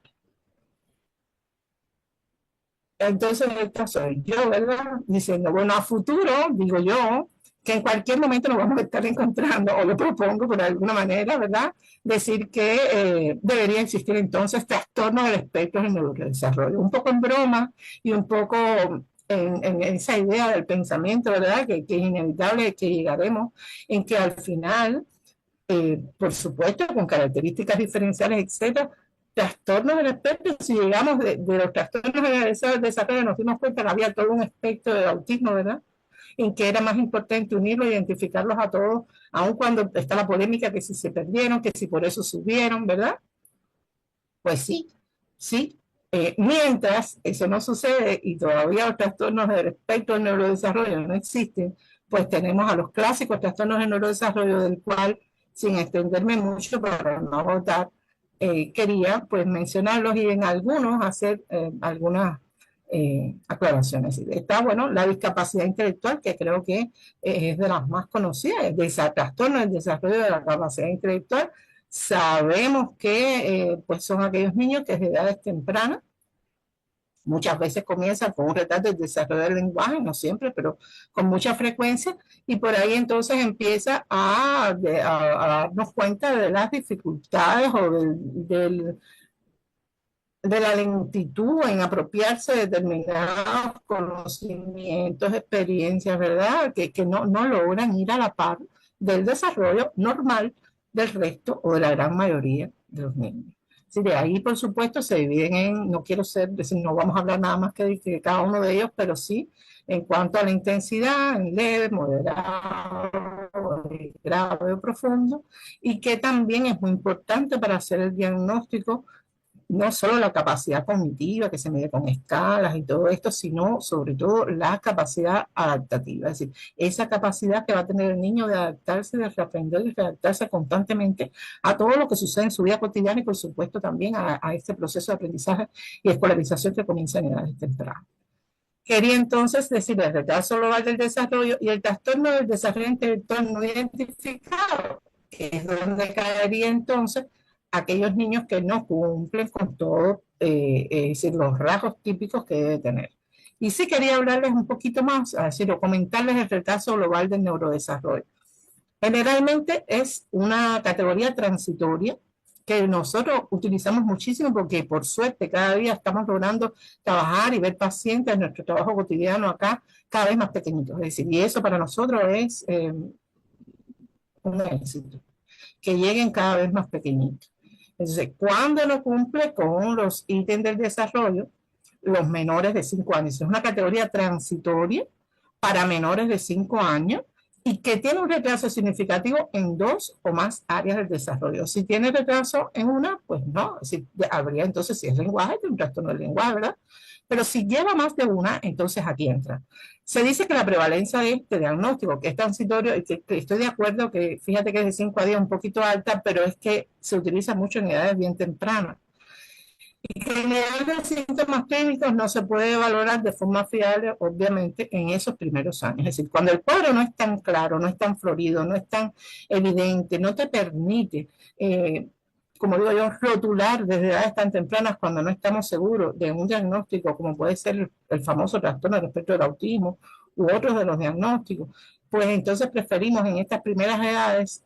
Entonces, esta soy yo, ¿verdad? Diciendo, bueno, a futuro, digo yo, que en cualquier momento nos vamos a estar encontrando, o lo propongo por alguna manera, ¿verdad? Decir que debería existir entonces trastorno del espectro del neurodesarrollo. Un poco en broma y un poco en esa idea del pensamiento, ¿verdad? Que es inevitable que llegaremos en que al final, por supuesto, con características diferenciales, etcétera, trastornos del espectro, si llegamos de los trastornos del desarrollo, nos dimos cuenta que había todo un espectro de autismo, ¿verdad? En que era más importante unirlos, identificarlos a todos, aun cuando está la polémica que si se perdieron, que si por eso subieron, ¿verdad? Pues sí, sí. Mientras eso no sucede y todavía los trastornos del espectro del neurodesarrollo no existen, pues tenemos a los clásicos trastornos del neurodesarrollo, del cual, sin extenderme mucho para no agotar, quería pues mencionarlos y en algunos hacer algunas aclaraciones. Está, bueno, la discapacidad intelectual, que creo que es de las más conocidas, el trastorno del desarrollo de la capacidad intelectual. Sabemos que pues son aquellos niños que desde edades tempranas, muchas veces comienzan con un retardo del desarrollo del lenguaje, no siempre, pero con mucha frecuencia, y por ahí entonces empieza a darnos cuenta de las dificultades o de la lentitud en apropiarse de determinados conocimientos, experiencias, ¿verdad? Que no logran ir a la par del desarrollo normal del resto o de la gran mayoría de los niños. Sí, de ahí, por supuesto, se dividen en, no quiero decir, no vamos a hablar nada más que de cada uno de ellos, pero sí en cuanto a la intensidad, en leve, moderado, grave o profundo, y que también es muy importante para hacer el diagnóstico no solo la capacidad cognitiva que se mide con escalas y todo esto, sino sobre todo la capacidad adaptativa, es decir, esa capacidad que va a tener el niño de adaptarse, de reaprender y readaptarse constantemente a todo lo que sucede en su vida cotidiana y por supuesto también a este proceso de aprendizaje y escolarización que comienza en edades tempranas. Quería entonces decir el retraso global del desarrollo y el trastorno del desarrollo intelectual no identificado, que es donde caería entonces aquellos niños que no cumplen con todos es decir, los rasgos típicos que debe tener. Y sí quería hablarles un poquito más, decir, o comentarles el retraso global del neurodesarrollo. Generalmente es una categoría transitoria que nosotros utilizamos muchísimo porque por suerte cada día estamos logrando trabajar y ver pacientes en nuestro trabajo cotidiano acá cada vez más pequeñitos. Es decir, y eso para nosotros es un éxito, que lleguen cada vez más pequeñitos. Entonces, cuando no cumple con los ítems del desarrollo, los menores de 5 años, es una categoría transitoria para menores de 5 años y que tiene un retraso significativo en 2 o más áreas del desarrollo. Si tiene retraso en una, pues no, si habría entonces, si es lenguaje, tiene un trastorno del lenguaje, ¿verdad? Pero si lleva más de una, entonces aquí entra. Se dice que la prevalencia de este diagnóstico, que es transitorio, y que estoy de acuerdo que fíjate que es de 5 a 10 un poquito alta, pero es que se utiliza mucho en edades bien tempranas. Y que en edades de síntomas clínicos no se puede valorar de forma fiable, obviamente, en esos primeros años. Es decir, cuando el cuadro no es tan claro, no es tan florido, no es tan evidente, no te permite como digo yo, rotular desde edades tan tempranas cuando no estamos seguros de un diagnóstico, como puede ser el famoso trastorno del espectro del autismo u otros de los diagnósticos, pues entonces preferimos en estas primeras edades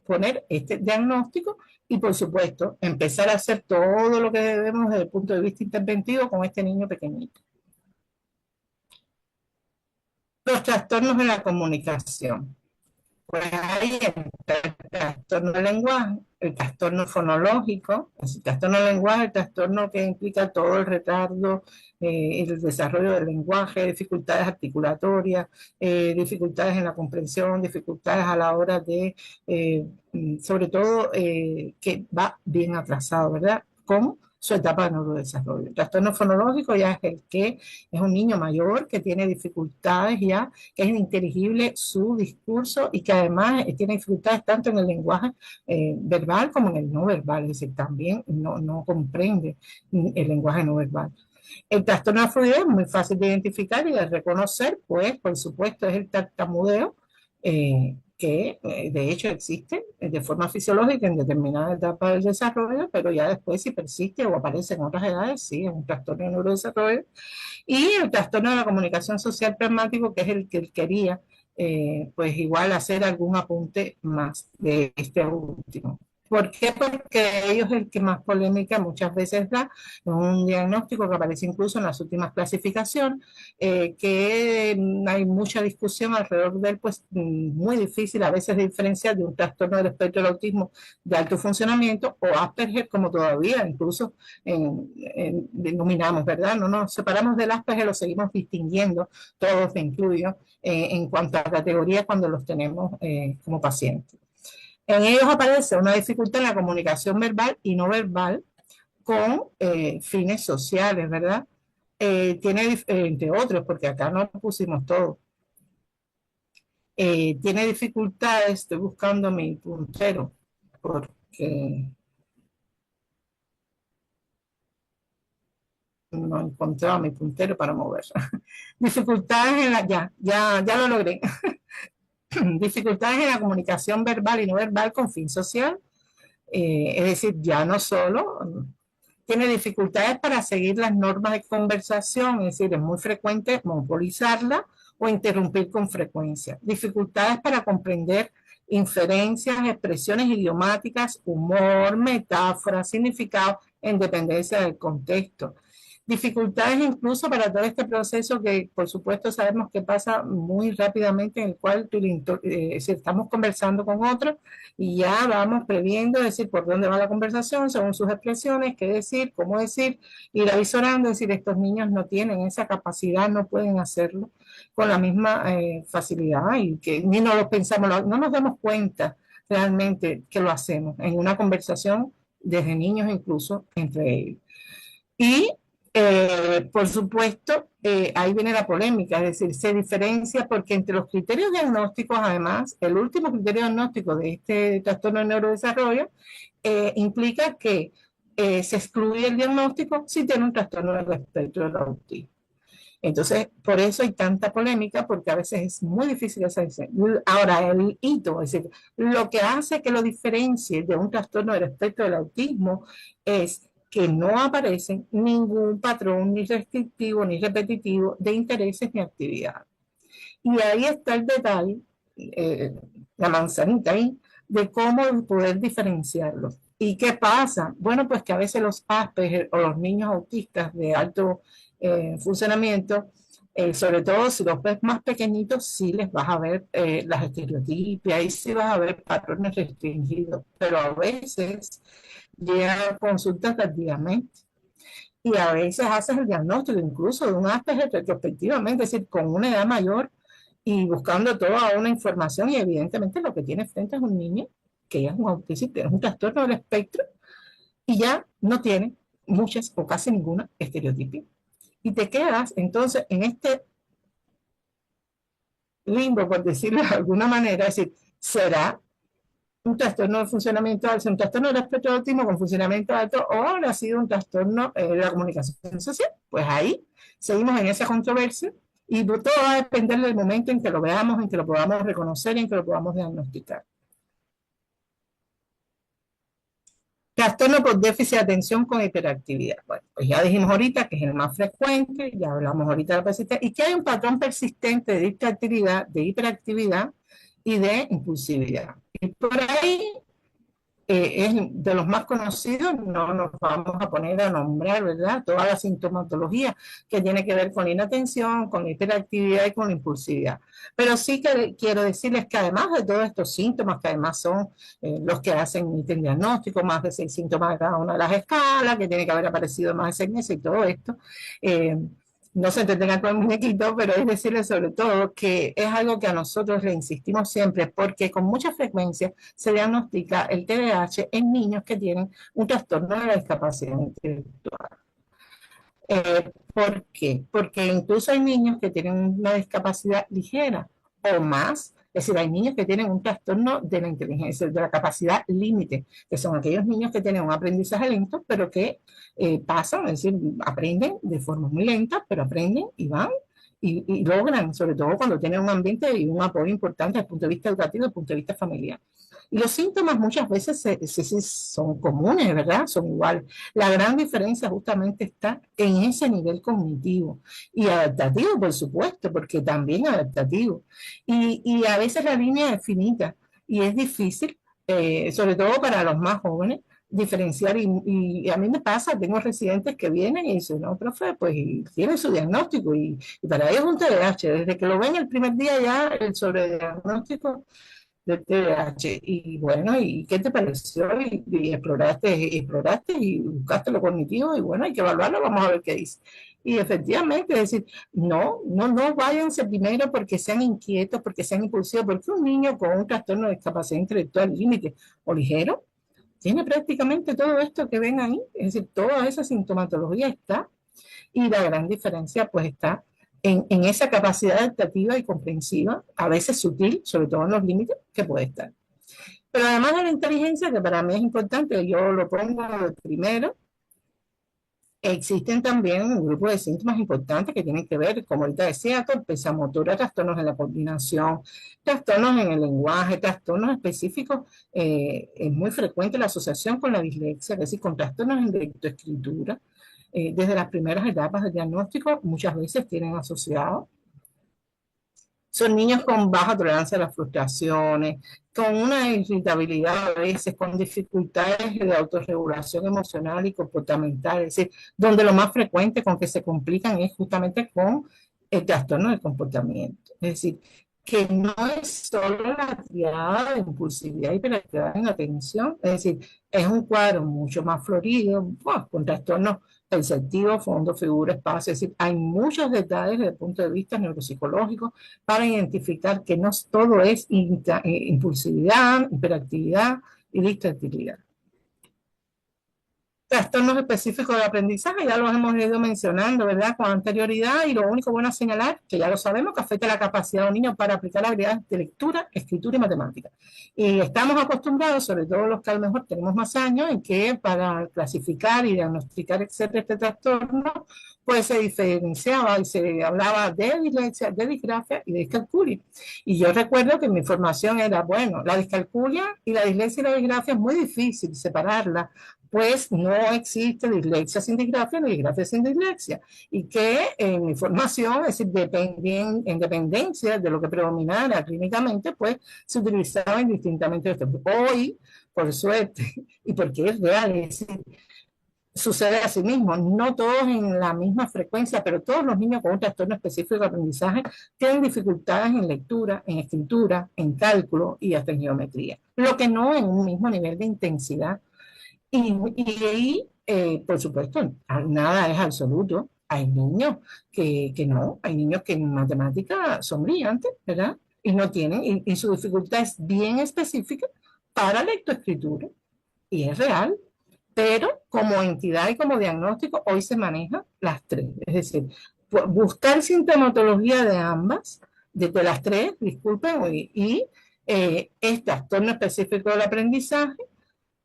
poner este diagnóstico y, por supuesto, empezar a hacer todo lo que debemos desde el punto de vista interventivo con este niño pequeñito. Los trastornos de la comunicación. Pues ahí está el trastorno del lenguaje, el trastorno fonológico, el trastorno del lenguaje, el trastorno que implica todo el retardo, el desarrollo del lenguaje, dificultades articulatorias, dificultades en la comprensión, dificultades a la hora de, sobre todo, que va bien atrasado, ¿verdad? Con su etapa de neurodesarrollo. El trastorno fonológico ya es el que es un niño mayor que tiene dificultades ya, que es ininteligible su discurso y que además tiene dificultades tanto en el lenguaje verbal como en el no verbal, es decir, también no comprende el lenguaje no verbal. El trastorno de la fluidez es muy fácil de identificar y de reconocer, pues, por supuesto, es el tartamudeo, que de hecho existe de forma fisiológica en determinada etapa del desarrollo, pero ya después si persiste o aparece en otras edades, sí, es un trastorno de neurodesarrollo. Y el trastorno de la comunicación social pragmático, que es el que él quería, pues igual hacer algún apunte más de este último. ¿Por qué? Porque ellos es el que más polémica muchas veces da, es un diagnóstico que aparece incluso en las últimas clasificaciones, que hay mucha discusión alrededor de él, pues muy difícil a veces de diferenciar de un trastorno del espectro del autismo de alto funcionamiento o Asperger, como todavía incluso denominamos, ¿verdad? No nos separamos del Asperger, lo seguimos distinguiendo, todos me incluyo, en cuanto a categorías cuando los tenemos como pacientes. En ellos aparece una dificultad en la comunicación verbal y no verbal con fines sociales, ¿verdad? Tiene, entre otros, porque acá no pusimos todo, tiene dificultades, estoy buscando mi puntero, porque no he encontrado mi puntero para mover. Dificultades en la, ya lo logré. Dificultades en la comunicación verbal y no verbal con fin social, es decir, ya no solo tiene dificultades para seguir las normas de conversación, es decir, es muy frecuente monopolizarla o interrumpir con frecuencia. Dificultades para comprender inferencias, expresiones idiomáticas, humor, metáforas, significados en dependencia del contexto. Dificultades incluso para todo este proceso que por supuesto sabemos que pasa muy rápidamente, en el cual si estamos conversando con otro y ya vamos previendo, decir, por dónde va la conversación, según sus expresiones, qué decir, cómo decir, ir avisorando, decir, estos niños no tienen esa capacidad, no pueden hacerlo con la misma facilidad y que ni nos lo pensamos, no nos damos cuenta realmente que lo hacemos en una conversación desde niños incluso entre ellos. Y por supuesto, ahí viene la polémica, es decir, se diferencia porque entre los criterios diagnósticos, además, el último criterio diagnóstico de este trastorno de neurodesarrollo implica que se excluye el diagnóstico si tiene un trastorno del espectro del autismo. Entonces, por eso hay tanta polémica, porque a veces es muy difícil esa decisión. Ahora, el hito, es decir, lo que hace que lo diferencie de un trastorno del espectro del autismo es que no aparece ningún patrón ni restrictivo ni repetitivo de intereses ni actividades. Y ahí está el detalle, la manzanita ahí, de cómo poder diferenciarlo. ¿Y qué pasa? Bueno, pues que a veces los Asperger o los niños autistas de alto funcionamiento, sobre todo si los ves más pequeñitos, sí les vas a ver las estereotipias y sí vas a ver patrones restringidos, pero a veces llegan a consultas tardíamente y a veces haces el diagnóstico incluso de un Asperger retrospectivamente, es decir, con una edad mayor y buscando toda una información y evidentemente lo que tiene frente es un niño que es un autismo, es un trastorno del espectro y ya no tiene muchas o casi ninguna estereotipia. Y te quedas entonces en este limbo, por decirlo de alguna manera, es decir, ¿será un trastorno de funcionamiento alto, un trastorno del espectro de autismo con funcionamiento alto o habrá sido un trastorno de la comunicación social? Pues ahí seguimos en esa controversia y todo va a depender del momento en que lo veamos, en que lo podamos reconocer y en que lo podamos diagnosticar. Trastorno por déficit de atención con hiperactividad. Bueno, pues ya dijimos ahorita que es el más frecuente, ya hablamos ahorita de la persistencia, y que hay un patrón persistente de hiperactividad y de impulsividad. Y por ahí es de los más conocidos, no nos vamos a poner a nombrar, ¿verdad? Toda la sintomatología que tiene que ver con la inatención, con la hiperactividad y con la impulsividad. Pero sí que quiero decirles que además de todos estos síntomas, que además son los que hacen el diagnóstico, más de 6 síntomas de cada una de las escalas, que tiene que haber aparecido más de 6 meses y todo esto, no se entretengan con el muñequito, pero es decirles sobre todo que es algo que a nosotros le insistimos siempre, porque con mucha frecuencia se diagnostica el TDAH en niños que tienen un trastorno de la discapacidad intelectual. ¿Por qué? Porque incluso hay niños que tienen una discapacidad ligera o más, es decir, hay niños que tienen un trastorno de la inteligencia, de la capacidad límite, que son aquellos niños que tienen un aprendizaje lento, pero que pasan, es decir, aprenden de forma muy lenta, pero aprenden y van y logran, sobre todo cuando tienen un ambiente y un apoyo importante desde el punto de vista educativo, desde el punto de vista familiar. Y los síntomas muchas veces son comunes, ¿verdad? Son iguales. La gran diferencia justamente está en ese nivel cognitivo y adaptativo, por supuesto, porque también adaptativo. Y a veces la línea es finita y es difícil sobre todo para los más jóvenes, diferenciar. Y a mí me pasa, tengo residentes que vienen y dicen, no, profe, pues y tienen su diagnóstico y para ellos es un TDAH. Desde que lo ven el primer día ya el sobrediagnóstico del TDAH. Y bueno, ¿y qué te pareció? Y exploraste y buscaste lo cognitivo y bueno, hay que evaluarlo, vamos a ver qué dice. Y efectivamente, es decir, no váyanse primero porque sean inquietos, porque sean impulsivos, porque un niño con un trastorno de discapacidad intelectual límite o ligero tiene prácticamente todo esto que ven ahí, es decir, toda esa sintomatología está y la gran diferencia pues está en esa capacidad adaptativa y comprensiva, a veces sutil, sobre todo en los límites, que puede estar. Pero además de la inteligencia, que para mí es importante, yo lo pongo de primero, existen también un grupo de síntomas importantes que tienen que ver, como ahorita decía, torpeza motora, trastornos en la coordinación, trastornos en el lenguaje, trastornos específicos. Es muy frecuente la asociación con la dislexia, es decir, con trastornos en lectoescritura. Desde las primeras etapas del diagnóstico, muchas veces tienen asociado. Son niños con baja tolerancia a las frustraciones, con una irritabilidad a veces, con dificultades de autorregulación emocional y comportamental, es decir, donde lo más frecuente con que se complican es justamente con el trastorno del comportamiento. Es decir, que no es solo la triada de impulsividad y hiperactividad en atención, es decir, es un cuadro mucho más florido, con trastornos perceptivo, fondo, figura, espacio, es decir, hay muchos detalles desde el punto de vista neuropsicológico para identificar que no todo es impulsividad, hiperactividad y distractividad. Trastornos específicos de aprendizaje, ya los hemos ido mencionando, ¿verdad? Con anterioridad, y lo único bueno a señalar, que ya lo sabemos, que afecta la capacidad de un niño para aplicar habilidades de lectura, escritura y matemática. Y estamos acostumbrados, sobre todo los que a lo mejor tenemos más años, en que para clasificar y diagnosticar, etcétera, este trastorno, pues se diferenciaba y se hablaba de dislexia, de disgrafia y de discalculia. Y yo recuerdo que mi formación era, bueno, la discalculia y la dislexia y la disgrafia es muy difícil separarla, pues no existe dislexia sin disgrafia ni disgrafia sin dislexia. Y que en mi formación, es decir, en dependencia de lo que predominara clínicamente, pues se utilizaba indistintamente esto. Hoy, por suerte, y porque es real, es decir, sucede a sí mismo, no todos en la misma frecuencia, pero todos los niños con un trastorno específico de aprendizaje tienen dificultades en lectura, en escritura, en cálculo y hasta en geometría, lo que no en un mismo nivel de intensidad y ahí, por supuesto, nada es absoluto. Hay niños que no, hay niños que en matemática son brillantes, ¿verdad? Y no tienen, y su dificultad es bien específica para lectoescritura, y es real, pero como entidad y como diagnóstico, hoy se manejan las tres. Es decir, buscar sintomatología de ambas, de las tres, disculpen, y es trastorno específico del aprendizaje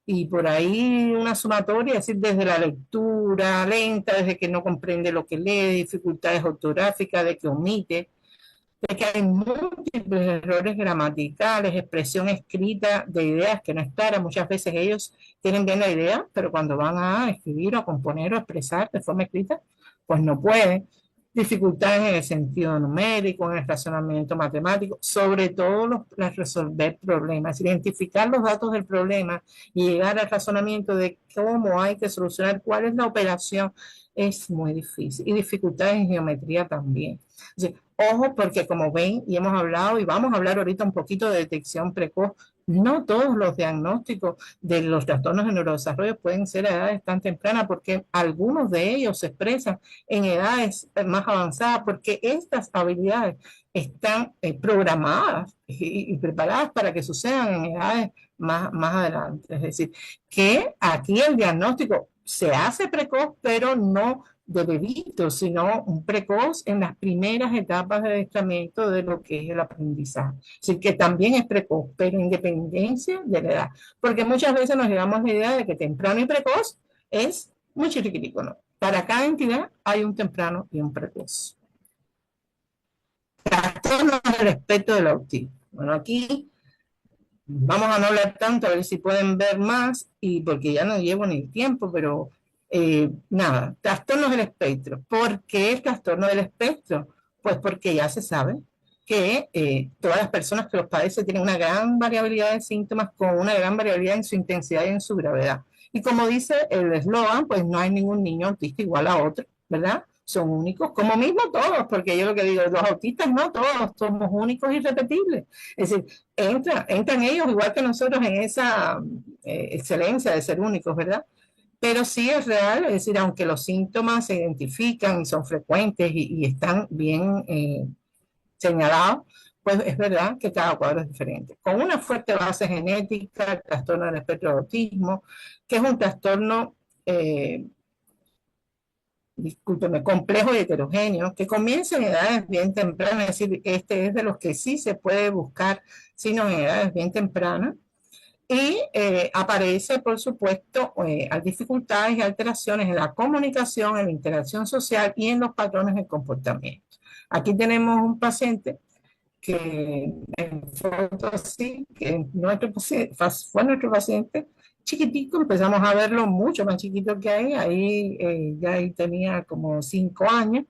y por ahí una sumatoria, es decir, desde la lectura lenta, desde que no comprende lo que lee, dificultades ortográficas, de que omite, de que hay múltiples errores gramaticales, expresión escrita de ideas que no es clara. Muchas veces ellos tienen bien la idea, pero cuando van a escribir o componer o expresar de forma escrita, pues no pueden. Dificultades en el sentido numérico, en el razonamiento matemático, sobre todo resolver problemas, identificar los datos del problema y llegar al razonamiento de cómo hay que solucionar, cuál es la operación, es muy difícil. Y dificultades en geometría también. O sea, ojo, porque como ven y hemos hablado y vamos a hablar ahorita un poquito de detección precoz, no todos los diagnósticos de los trastornos de neurodesarrollo pueden ser a edades tan tempranas porque algunos de ellos se expresan en edades más avanzadas porque estas habilidades están programadas y preparadas para que sucedan en edades más adelante. Es decir, que aquí el diagnóstico se hace precoz, pero no de bebito, sino un precoz en las primeras etapas de adiestramiento de lo que es el aprendizaje. Así que también es precoz, pero independencia de la edad. Porque muchas veces nos llevamos a la idea de que temprano y precoz es muy chiquitico, ¿no? Para cada entidad hay un temprano y un precoz. Trastornos del espectro del autismo. Bueno, aquí vamos a no hablar tanto, a ver si pueden ver más, y porque ya no llevo ni el tiempo, pero nada, trastornos del espectro. ¿Por qué el trastorno del espectro? Pues porque ya se sabe, que todas las personas que los padecen tienen una gran variabilidad de síntomas con una gran variabilidad en su intensidad y en su gravedad. Y como dice el eslogan, pues no hay ningún niño autista igual a otro, ¿verdad? Son únicos, como mismo todos, porque yo lo que digo, los autistas no todos somos únicos y irrepetibles. Es decir, entran ellos igual que nosotros en esa excelencia de ser únicos, ¿verdad? Pero sí es real, es decir, aunque los síntomas se identifican y son frecuentes y están bien señalados, pues es verdad que cada cuadro es diferente. Con una fuerte base genética, el trastorno del espectro de autismo, que es un trastorno, discúlpeme, complejo y heterogéneo, que comienza en edades bien tempranas, es decir, este es de los que sí se puede buscar, sino en edades bien tempranas, y aparece, por supuesto, dificultades y alteraciones en la comunicación, en la interacción social y en los patrones de comportamiento. Aquí tenemos un paciente que en foto así, que fue nuestro paciente chiquitico, empezamos a verlo mucho más chiquito que ya ahí tenía como 5 años,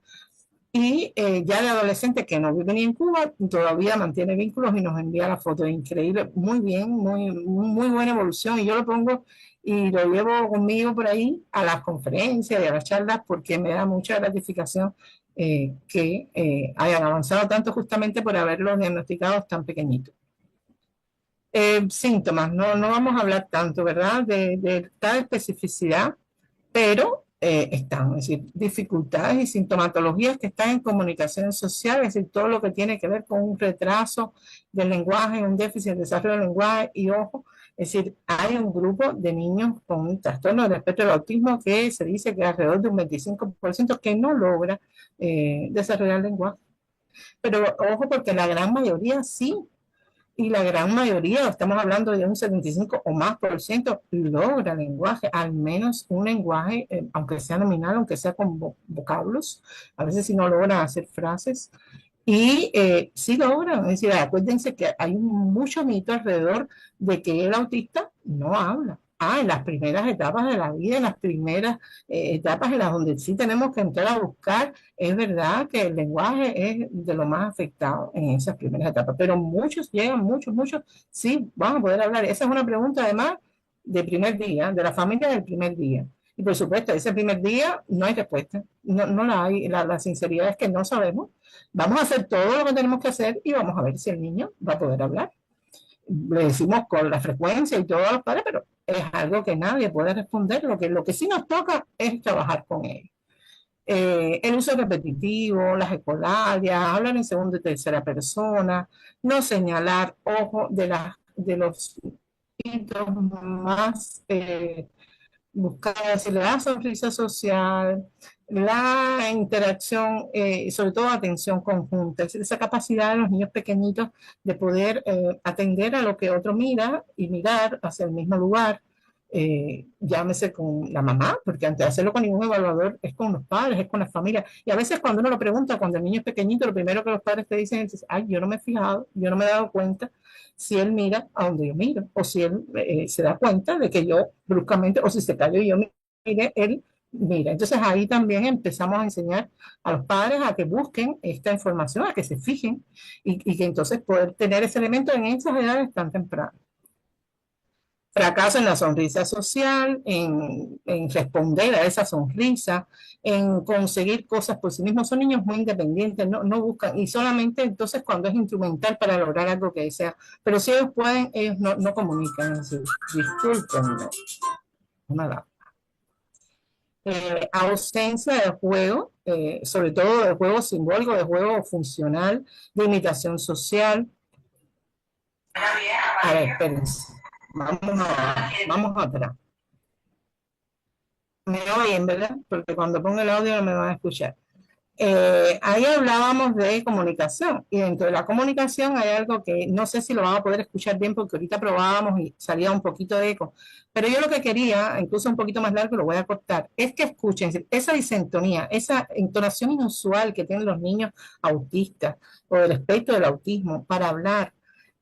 y ya de adolescente que no vive ni en Cuba, todavía mantiene vínculos y nos envía la foto. Increíble, muy bien, muy buena evolución. Y yo lo pongo y lo llevo conmigo por ahí a las conferencias y a las charlas porque me da mucha gratificación que hayan avanzado tanto justamente por haberlos diagnosticado tan pequeñitos. Síntomas, no vamos a hablar tanto, ¿verdad? De tal especificidad, pero están, es decir, dificultades y sintomatologías que están en comunicación social, es decir, todo lo que tiene que ver con un retraso del lenguaje, un déficit de desarrollo del lenguaje y ojo, es decir, hay un grupo de niños con un trastorno del espectro del autismo que se dice que alrededor de un 25% que no logra desarrollar el lenguaje. Pero ojo, porque la gran mayoría sí, y la gran mayoría, estamos hablando de un 75 o más por ciento, logra lenguaje, al menos un lenguaje, aunque sea nominal, aunque sea con vocablos, a veces si no logran hacer frases, y sí logran, es decir, acuérdense que hay mucho mito alrededor de que el autista no habla. En las primeras etapas de la vida, en las primeras etapas en las donde sí tenemos que entrar a buscar, es verdad que el lenguaje es de lo más afectado en esas primeras etapas, pero muchos llegan, muchos, sí van a poder hablar. Esa es una pregunta además de primer día, de la familia del primer día. Y por supuesto, ese primer día no hay respuesta, no la hay. La sinceridad es que no sabemos. Vamos a hacer todo lo que tenemos que hacer y vamos a ver si el niño va a poder hablar. Le decimos con la frecuencia y todos los padres, pero es algo que nadie puede responder. Lo que sí nos toca es trabajar con él. El uso repetitivo, las escolarias, hablar en segunda y tercera persona, no señalar, ojo, de los hitos más buscar decir, la sonrisa social, la interacción, sobre todo atención conjunta, es decir, esa capacidad de los niños pequeñitos de poder atender a lo que otro mira y mirar hacia el mismo lugar, llámese con la mamá, porque antes de hacerlo con ningún evaluador es con los padres, es con la familia. Y a veces cuando uno lo pregunta, cuando el niño es pequeñito, lo primero que los padres te dicen es, ay, yo no me he fijado, yo no me he dado cuenta si él mira a donde yo miro, o si él se da cuenta de que yo bruscamente, o si se cayó y yo mire, él mira. Entonces ahí también empezamos a enseñar a los padres a que busquen esta información, a que se fijen y que entonces poder tener ese elemento en esas edades tan tempranas. Fracaso en la sonrisa social, en responder a esa sonrisa, en conseguir cosas por sí mismos. Son niños muy independientes, no buscan, y solamente entonces cuando es instrumental para lograr algo que desea. Pero si ellos pueden, ellos no comunican. Así, discúlpenme. Nada. Ausencia de juego, sobre todo de juego simbólico, de juego funcional, de imitación social. A ver, espérense. Vamos atrás. Me oyen, ¿verdad? Porque cuando pongo el audio no me van a escuchar. Ahí hablábamos de comunicación y dentro de la comunicación hay algo que no sé si lo van a poder escuchar bien porque ahorita probábamos y salía un poquito de eco, pero yo lo que quería, incluso un poquito más largo, lo voy a cortar, es que escuchen esa disentonía, esa entonación inusual que tienen los niños autistas o del espectro del autismo para hablar,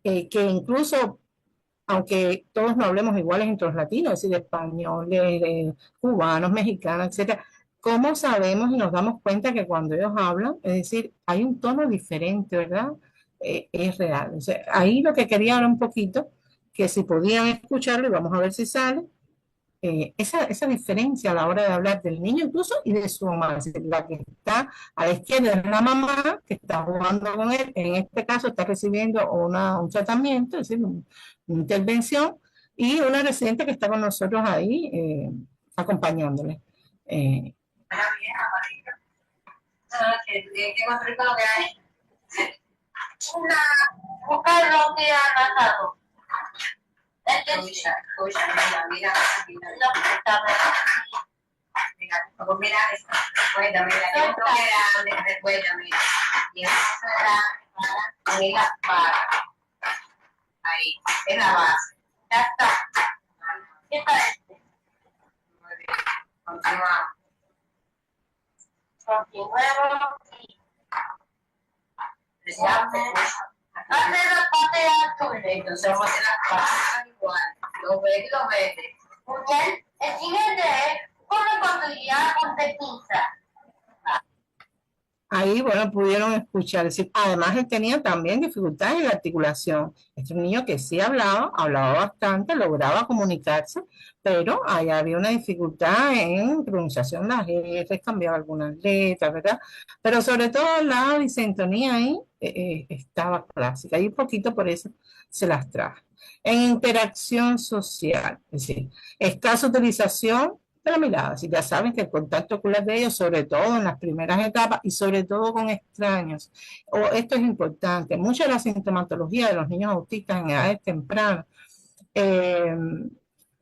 que incluso aunque todos no hablemos iguales entre los latinos, es decir, españoles, cubanos, mexicanos, etcétera, ¿cómo sabemos y nos damos cuenta que cuando ellos hablan, es decir, hay un tono diferente, ¿verdad? es real. O sea, ahí lo que quería era un poquito, que si podían escucharlo, y vamos a ver si sale, esa diferencia a la hora de hablar del niño incluso y de su mamá. Es decir, la que está a la izquierda es la mamá que está jugando con él, en este caso está recibiendo un tratamiento, es decir, una intervención, y una residente que está con nosotros ahí acompañándole. Eh, ¿Qué más rico lo que hay? Una, un carro que ha pasado. Escucha, mira, mira, mira. Mira, pues mira, recuerda, mira, que esto era, recuerda, mira. Y eso era, mira, para. Ahí, es la base. Ya está. ¿Qué tal este? Muy bien, continuamos. Continuemos y... Ya, hace la parte azul. Entonces vamos a hacer las patas igual. Los verdes y los verdes. Muy bien. El siguiente es una posibilidad con pinza. Ahí, bueno, pudieron escuchar. Es decir, además, él tenía también dificultades en la articulación. Este es un niño que sí hablaba bastante, lograba comunicarse, pero ahí había una dificultad en pronunciación de las R, cambiaba algunas letras, ¿verdad? Pero sobre todo la disintonía ahí estaba clásica, y un poquito por eso se las traje. En interacción social, es decir, escasa utilización de la mirada. Si ya saben que el contacto ocular de ellos, sobre todo en las primeras etapas y sobre todo con extraños, esto es importante, mucha de la sintomatología de los niños autistas en edades tempranas eh,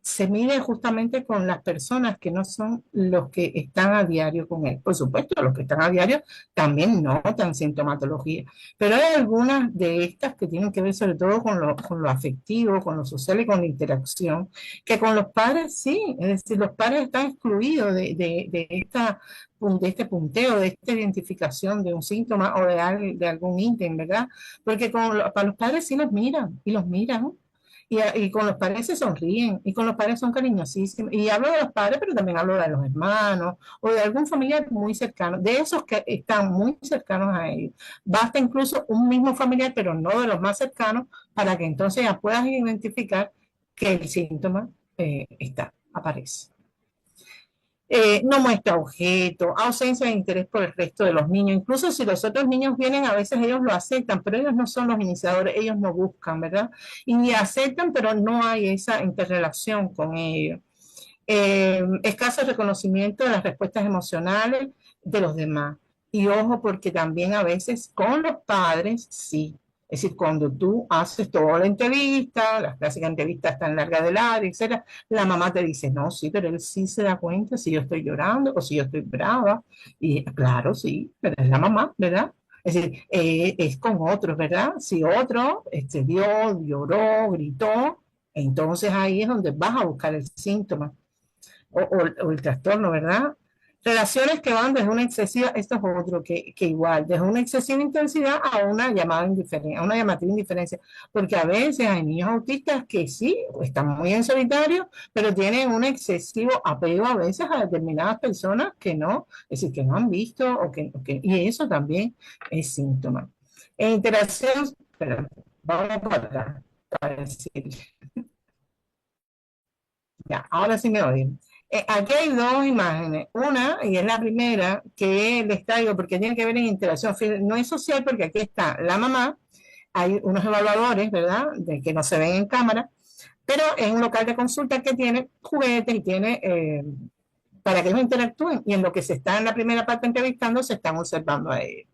se mide justamente con las personas que no son los que están a diario con él. Por supuesto, los que están a diario también notan sintomatología, pero hay algunas de estas que tienen que ver sobre todo con lo afectivo, con lo social y con la interacción, que con los padres sí, es decir, los padres están excluidos de este punteo, de esta identificación de un síntoma o de algún ítem, ¿verdad? Porque para los padres sí los miran y los miran. Y con los padres se sonríen, y con los padres son cariñosísimos. Y hablo de los padres, pero también hablo de los hermanos, o de algún familiar muy cercano, de esos que están muy cercanos a ellos. Basta incluso un mismo familiar, pero no de los más cercanos, para que entonces ya puedas identificar que el síntoma aparece. No muestra objeto, ausencia de interés por el resto de los niños. Incluso si los otros niños vienen, a veces ellos lo aceptan, pero ellos no son los iniciadores, ellos no buscan, ¿verdad? Y aceptan, pero no hay esa interrelación con ellos. Escaso reconocimiento de las respuestas emocionales de los demás. Y ojo, porque también a veces con los padres, sí. Es decir, cuando tú haces toda la entrevista, las clásicas entrevistas tan largas del área, etcétera, la mamá te dice, no, sí, pero él sí se da cuenta si yo estoy llorando o si yo estoy brava. Y claro, sí, pero es la mamá, ¿verdad? Es decir, es con otros, ¿verdad? Si otro dio, lloró, gritó, entonces ahí es donde vas a buscar el síntoma o el trastorno, ¿verdad? Relaciones que van desde una excesiva, esto es otro que igual, desde una excesiva intensidad a una llamada indiferencia, a una llamativa indiferencia, porque a veces hay niños autistas que sí, están muy en solitario, pero tienen un excesivo apego a veces a determinadas personas que no, es decir, que no han visto y eso también es síntoma. En interacción, pero vamos para atrás, para decir, ya, ahora sí me oyen. Aquí hay dos imágenes. Una, y es la primera, que les traigo porque tiene que ver en interacción. No es social porque aquí está la mamá, hay unos evaluadores, ¿verdad?, de que no se ven en cámara, pero es un local de consulta que tiene juguetes y tiene para que ellos interactúen. Y en lo que se está en la primera parte entrevistando, se están observando a ellos.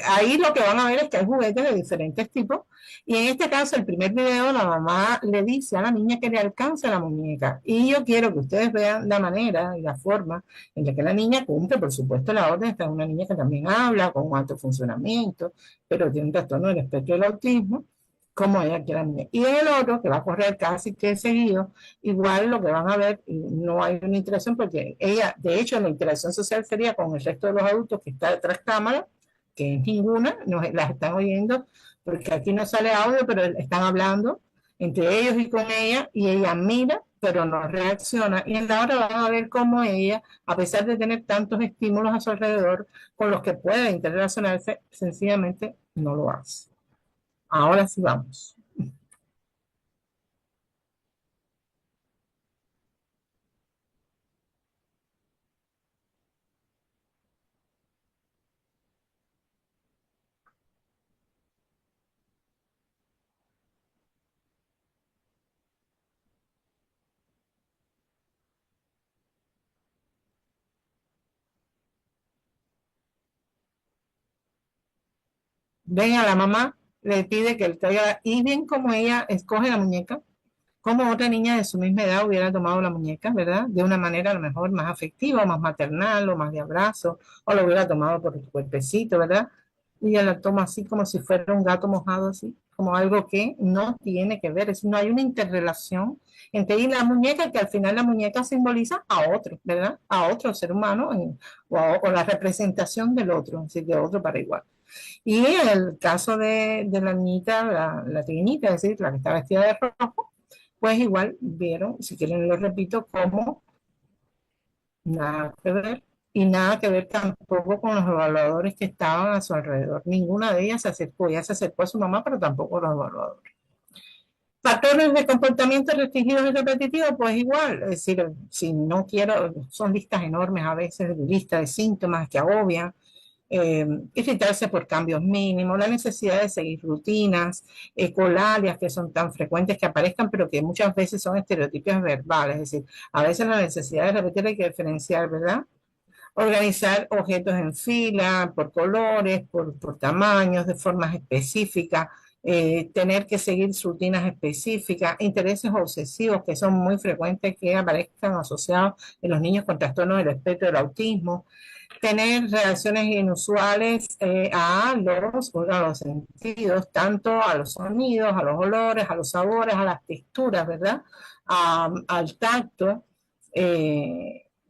Ahí lo que van a ver es que hay juguetes de diferentes tipos y en este caso el primer video la mamá le dice a la niña que le alcance la muñeca y yo quiero que ustedes vean la manera y la forma en la que la niña cumple por supuesto la orden. Esta es una niña que también habla con un alto funcionamiento pero tiene un trastorno del espectro del autismo como ella quiere la niña. Y en el otro, que va a correr casi que seguido, igual lo que van a ver, no hay una interacción porque ella, de hecho, la interacción social sería con el resto de los adultos que está detrás cámara, que es ninguna, nos las están oyendo, porque aquí no sale audio, pero están hablando entre ellos y con ella, y ella mira, pero no reacciona. Y en la hora van a ver cómo ella, a pesar de tener tantos estímulos a su alrededor con los que puede interrelacionarse, sencillamente no lo hace. Ahora sí vamos. Ven a la mamá, le pide que él traiga, y bien como ella escoge la muñeca, como otra niña de su misma edad hubiera tomado la muñeca, ¿verdad? De una manera a lo mejor más afectiva, o más maternal, o más de abrazo, o lo hubiera tomado por el cuerpecito, ¿verdad? Y ella la toma así como si fuera un gato mojado, así, como algo que no tiene que ver, es decir, no hay una interrelación entre ella y la muñeca, que al final la muñeca simboliza a otro, ¿verdad? A otro ser humano, o la representación del otro, es decir, de otro para igual. Y en el caso de la niñita, la trigueñita, es decir, la que está vestida de rojo, pues igual vieron, si quieren lo repito, como nada que ver y nada que ver tampoco con los evaluadores que estaban a su alrededor. Ninguna de ellas se acercó, ella se acercó a su mamá, pero tampoco a los evaluadores. Patrones de comportamiento restringidos y repetitivos, pues igual, es decir, si no quiero, son listas enormes a veces, listas de síntomas que agobian, irritarse por cambios mínimos, la necesidad de seguir rutinas, colalias que son tan frecuentes que aparezcan, pero que muchas veces son estereotipos verbales, es decir, a veces la necesidad de repetir hay que diferenciar, ¿verdad? Organizar objetos en fila, por colores, por tamaños, de formas específicas, tener que seguir rutinas específicas, intereses obsesivos que son muy frecuentes que aparezcan asociados en los niños con trastornos del espectro del autismo, tener reacciones inusuales a los sentidos, tanto a los sonidos, a los olores, a los sabores, a las texturas, ¿verdad? Al tacto,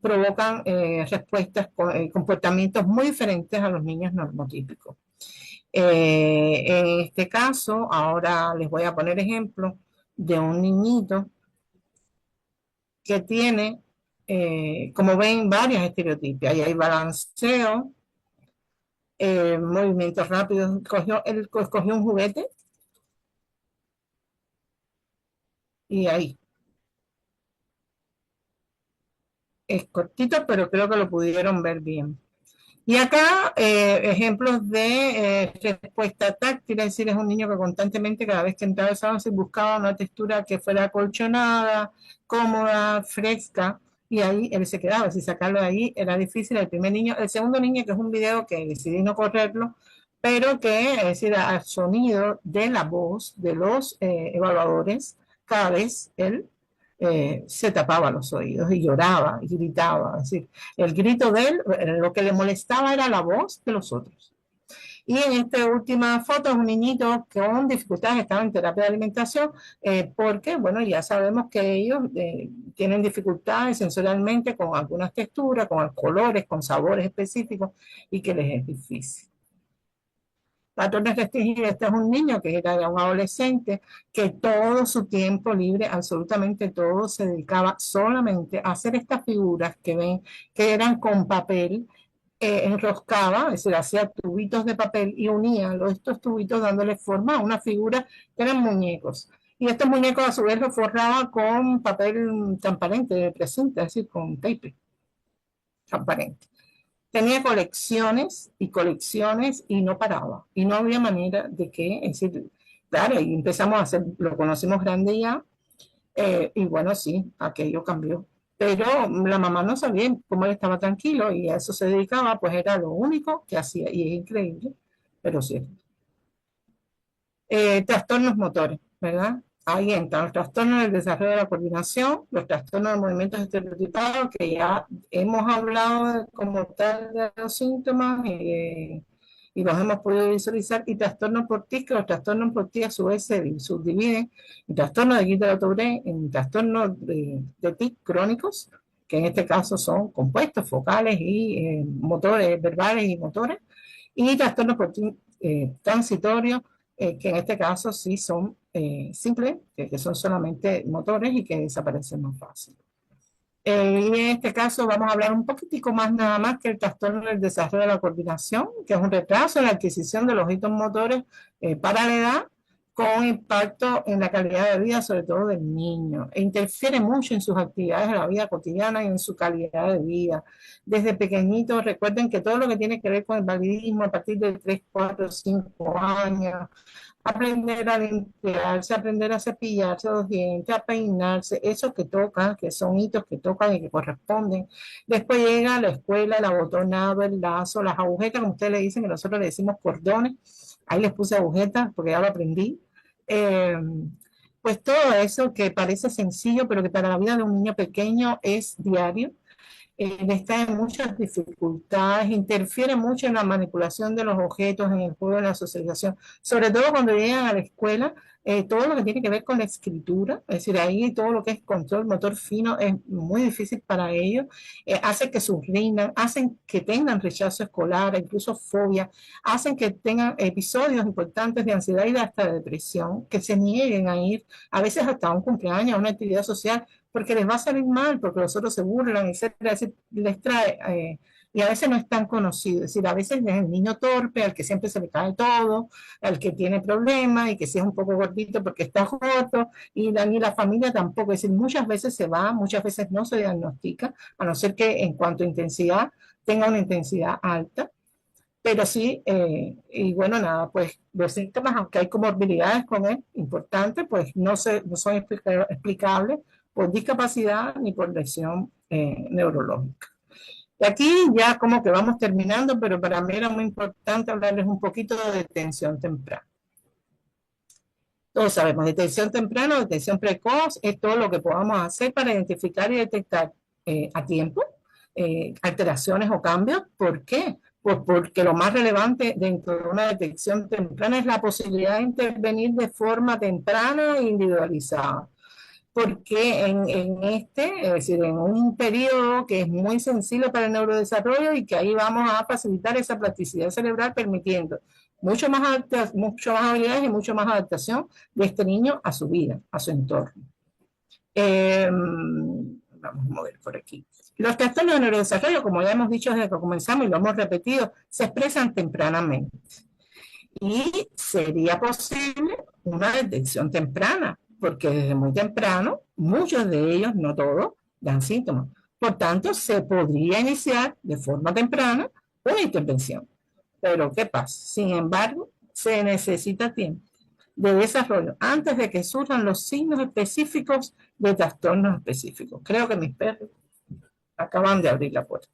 provocan respuestas, comportamientos muy diferentes a los niños normotípicos. En este caso, ahora les voy a poner ejemplo de un niñito que tiene, como ven, varias estereotipias. Ahí hay balanceo, movimientos rápidos. Él escogió un juguete y ahí es cortito, pero creo que lo pudieron ver bien. Y acá ejemplos de respuesta táctil, es decir, es un niño que constantemente, cada vez que entraba al salón, se buscaba una textura que fuera acolchonada, cómoda, fresca, y ahí él se quedaba. Si sacarlo de ahí era difícil. El primer niño, el segundo niño, que es un video que decidí no correrlo, pero que, es decir, al sonido de la voz de los evaluadores, cada vez él se tapaba los oídos y lloraba y gritaba. Es decir, el grito de él, lo que le molestaba era la voz de los otros. Y en esta última foto es un niñito con dificultades, estaba en terapia de alimentación, porque, bueno, ya sabemos que ellos tienen dificultades sensorialmente con algunas texturas, con colores, con sabores específicos, y que les es difícil. Patrones restringidos, este es un niño que era un adolescente que todo su tiempo libre, absolutamente todo, se dedicaba solamente a hacer estas figuras que ven, que eran con papel, enroscaba, es decir, hacía tubitos de papel y unía estos tubitos dándole forma a una figura que eran muñecos. Y estos muñecos a su vez los forraba con papel transparente de presente, es decir, con tape transparente. Tenía colecciones y colecciones y no paraba. Y no había manera de que, es decir, claro, y empezamos a hacer, lo conocimos grande ya, y bueno, sí, aquello cambió. Pero la mamá no sabía cómo él estaba tranquilo y a eso se dedicaba, pues era lo único que hacía. Y es increíble, pero sí. Trastornos motores, ¿verdad? Ahí entran los trastornos del desarrollo de la coordinación, los trastornos de movimientos estereotipados, que ya hemos hablado como tal de los síntomas y los hemos podido visualizar, y trastornos por TIC, que los trastornos por TIC a su vez se subdividen en trastornos de Guillain-Barré, en trastornos de TIC crónicos, que en este caso son compuestos focales y motores, verbales y motores, y trastornos por TIC transitorios, que en este caso sí son simples, que son solamente motores y que desaparecen más fácil. Y en este caso vamos a hablar un poquitico más nada más que el trastorno del desarrollo de la coordinación, que es un retraso en la adquisición de los hitos motores para la edad, con impacto en la calidad de vida, sobre todo del niño. E interfiere mucho en sus actividades de la vida cotidiana y en su calidad de vida. Desde pequeñitos, recuerden que todo lo que tiene que ver con el validismo a partir de 3, 4, 5 años, aprender a limpiarse, aprender a cepillarse los dientes, a peinarse, esos que tocan, que son hitos que tocan y que corresponden. Después llega a la escuela, el abotonado, el lazo, las agujetas, como ustedes le dicen, que nosotros le decimos cordones. Ahí les puse agujetas porque ya lo aprendí. Eh, pues todo eso que parece sencillo, pero que para la vida de un niño pequeño es diario, está en muchas dificultades, interfiere mucho en la manipulación de los objetos, en el juego, en la socialización, sobre todo cuando llegan a la escuela, todo lo que tiene que ver con la escritura, es decir, ahí todo lo que es control motor fino es muy difícil para ellos, hace que sus rindan, hacen que tengan rechazo escolar, incluso fobia, hacen que tengan episodios importantes de ansiedad y hasta de depresión, que se nieguen a ir, a veces hasta a un cumpleaños, a una actividad social, porque les va a salir mal, porque los otros se burlan, etcétera, les trae, y a veces no es tan conocido, es decir, a veces es el niño torpe, al que siempre se le cae todo, al que tiene problemas y que si es un poco gordito porque está gordo, y la familia tampoco, es decir, muchas veces se va, muchas veces no se diagnostica, a no ser que en cuanto a intensidad tenga una intensidad alta, pero sí, y bueno, nada, pues los síntomas, aunque hay comorbilidades con él, importantes, pues no son explicables por discapacidad ni por lesión neurológica. Y aquí ya como que vamos terminando, pero para mí era muy importante hablarles un poquito de detención temprana. Todos sabemos, detención temprana o detención precoz es todo lo que podamos hacer para identificar y detectar a tiempo alteraciones o cambios. ¿Por qué? Pues porque lo más relevante dentro de una detección temprana es la posibilidad de intervenir de forma temprana e individualizada. Porque es decir, en un periodo que es muy sensible para el neurodesarrollo y que ahí vamos a facilitar esa plasticidad cerebral permitiendo mucho más habilidades y mucho más adaptación de este niño a su vida, a su entorno. Vamos a mover por aquí. Los trastornos de neurodesarrollo, como ya hemos dicho desde que comenzamos y lo hemos repetido, se expresan tempranamente. Y sería posible una detección temprana, porque desde muy temprano, muchos de ellos, no todos, dan síntomas. Por tanto, se podría iniciar de forma temprana una intervención. Pero, ¿qué pasa? Sin embargo, se necesita tiempo de desarrollo antes de que surjan los signos específicos de trastornos específicos. Creo que mis perros acaban de abrir la puerta.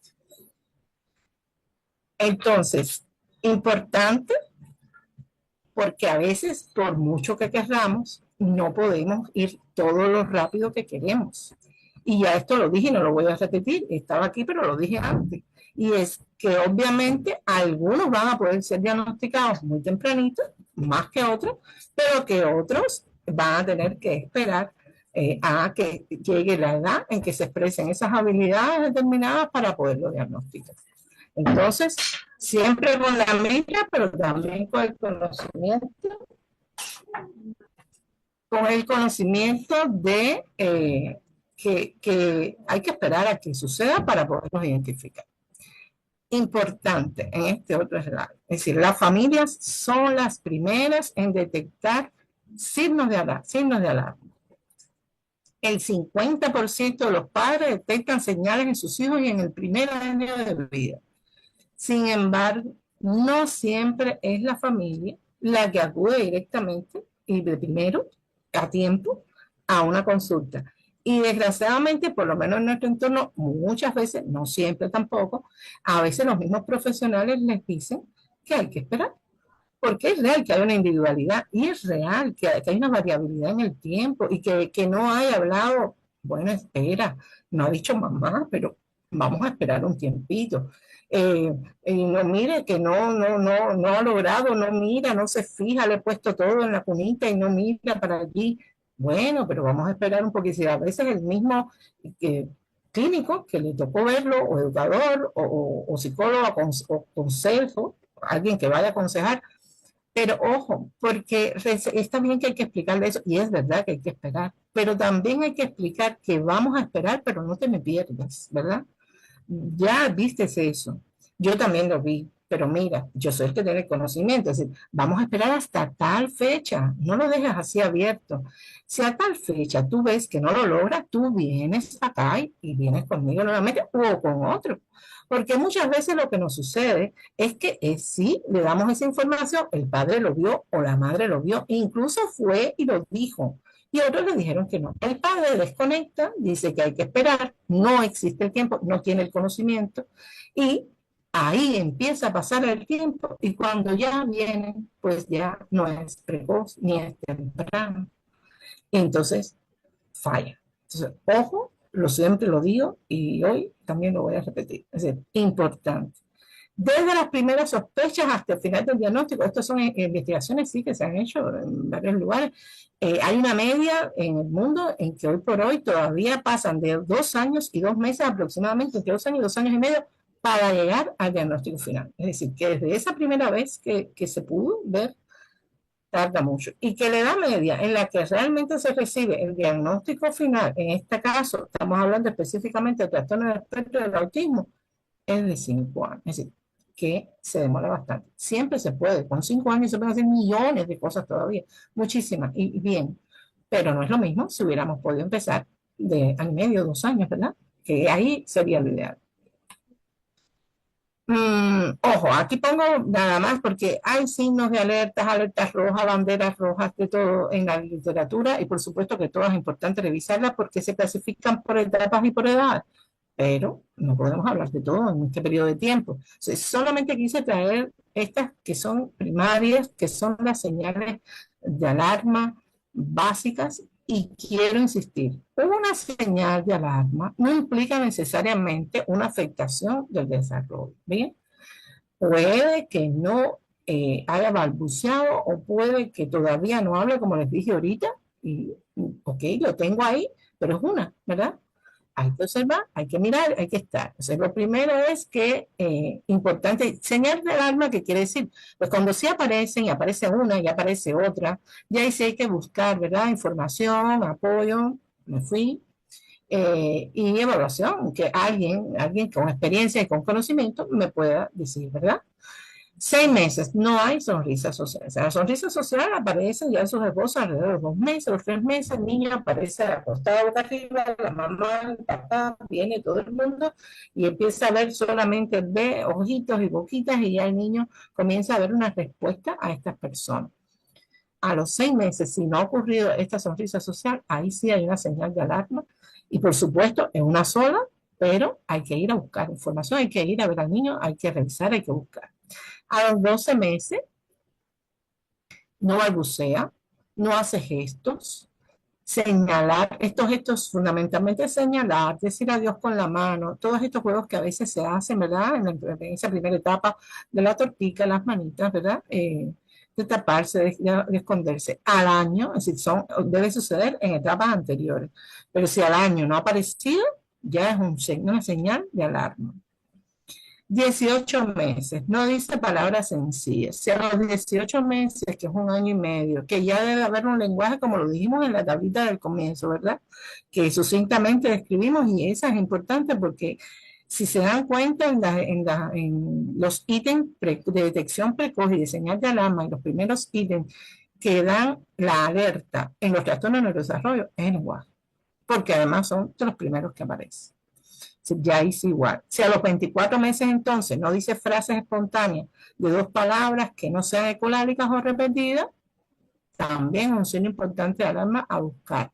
Entonces, importante, porque a veces, por mucho que queramos, no podemos ir todo lo rápido que queremos. Y ya esto lo dije y no lo voy a repetir, estaba aquí, pero lo dije antes. Y es que obviamente algunos van a poder ser diagnosticados muy tempranito, más que otros, pero que otros van a tener que esperar a que llegue la edad en que se expresen esas habilidades determinadas para poderlo diagnosticar. Entonces, siempre con la mira, pero también con el conocimiento de que hay que esperar a que suceda para poderlos identificar. Importante en este otro slide, es decir, las familias son las primeras en detectar signos de alarma. El 50% de los padres detectan señales en sus hijos y en el primer año de vida. Sin embargo, no siempre es la familia la que acude directamente y de primero, a tiempo, a una consulta. Y desgraciadamente, por lo menos en nuestro entorno, muchas veces, no siempre tampoco, a veces los mismos profesionales les dicen que hay que esperar, porque es real que hay una individualidad y es real que hay una variabilidad en el tiempo y que no haya hablado, bueno, espera, no ha dicho mamá, pero vamos a esperar un tiempito. Y no mire que no ha logrado, no mira, no se fija, le he puesto todo en la cunita y no mira para allí. Bueno, pero vamos a esperar un poquito. Si a veces el mismo clínico que le tocó verlo, o educador, o psicólogo, o consejo, alguien que vaya a aconsejar, pero ojo, porque está bien que hay que explicarle eso, y es verdad que hay que esperar, pero también hay que explicar que vamos a esperar, pero no te me pierdas, ¿verdad? Ya viste eso. Yo también lo vi. pero mira, yo soy el que tiene el conocimiento, es decir, vamos a esperar hasta tal fecha, no lo dejes así abierto. Si a tal fecha tú ves que no lo logras, tú vienes acá y vienes conmigo nuevamente o con otro. Porque muchas veces lo que nos sucede es que sí, le damos esa información, el padre lo vio o la madre lo vio, e incluso fue y lo dijo. Y otros le dijeron que no. El padre desconecta, dice que hay que esperar, no existe el tiempo, no tiene el conocimiento, y ahí empieza a pasar el tiempo y cuando ya vienen, pues ya no es precoz ni es temprano. Entonces, falla. Entonces, ojo, lo siempre lo digo y hoy también lo voy a repetir. Es decir, importante. Desde las primeras sospechas hasta el final del diagnóstico, estas son investigaciones sí que se han hecho en varios lugares. Hay una media en el mundo en que hoy por hoy todavía pasan de 2 años y 2 meses aproximadamente, entre 2 años y 2 años y medio, para llegar al diagnóstico final. Es decir, que desde esa primera vez que se pudo ver, tarda mucho. Y que la edad media en la que realmente se recibe el diagnóstico final, en este caso, estamos hablando específicamente del trastorno del espectro del autismo, es de 5 años. Es decir, que se demora bastante. Siempre se puede, con 5 años se pueden hacer millones de cosas todavía, muchísimas, y bien, pero no es lo mismo si hubiéramos podido empezar de año y medio, 2 años, ¿verdad? Que ahí sería lo ideal. Ojo, aquí pongo nada más porque hay signos de alertas, alertas rojas, banderas rojas, de todo en la literatura y por supuesto que todas es importante revisarlas porque se clasifican por etapas y por edad, pero no podemos hablar de todo en este periodo de tiempo. Entonces, solamente quise traer estas que son primarias, que son las señales de alarma básicas y quiero insistir, una señal de alarma no implica necesariamente una afectación del desarrollo, ¿bien? Puede que no haya balbuceado o puede que todavía no hable, como les dije ahorita, y ok, lo tengo ahí, pero es una, ¿verdad? Hay que observar, hay que mirar, hay que estar. Entonces, lo primero es que, importante, señal de alarma, ¿qué quiere decir? Pues cuando sí aparecen y aparece una y aparece otra, ya ahí sí hay que buscar, ¿verdad? Información, apoyo, me fui, y evaluación, que alguien con experiencia y con conocimiento me pueda decir, ¿verdad? 6 meses, no hay sonrisa social. O sea, la sonrisa social aparece ya en sus esposos alrededor de 2 meses, los 3 meses, el niño aparece acostado boca arriba, la mamá, el papá, viene todo el mundo y empieza a ver solamente de ojitos y boquitas y ya el niño comienza a ver una respuesta a estas personas. A los 6 meses, si no ha ocurrido esta sonrisa social, ahí sí hay una señal de alarma y por supuesto es una sola, pero hay que ir a buscar información, hay que ir a ver al niño, hay que revisar, hay que buscar. A los 12 meses no balbucea, no hace gestos, señalar, estos gestos fundamentalmente señalar, decir adiós con la mano, todos estos juegos que a veces se hacen, ¿verdad? En esa primera etapa de la tortica, las manitas, ¿verdad? De taparse, de esconderse. Al año, es decir, debe suceder en etapas anteriores, pero si al año no ha aparecido, ya es una señal de alarma. 18 meses, no dice palabras sencillas. Si a los 18 meses, que es un año y medio, que ya debe haber un lenguaje, como lo dijimos en la tablita del comienzo, ¿verdad? Que sucintamente describimos y esa es importante porque si se dan cuenta en los ítems de detección precoz y de señal de alarma, en los primeros ítems que dan la alerta en los trastornos de neurodesarrollo, es el lenguaje, porque además son de los primeros que aparecen. Ya hice igual. Si a los 24 meses entonces no dice frases espontáneas de 2 palabras que no sean ecolálicas o repetidas, también es un signo importante de alarma a buscar,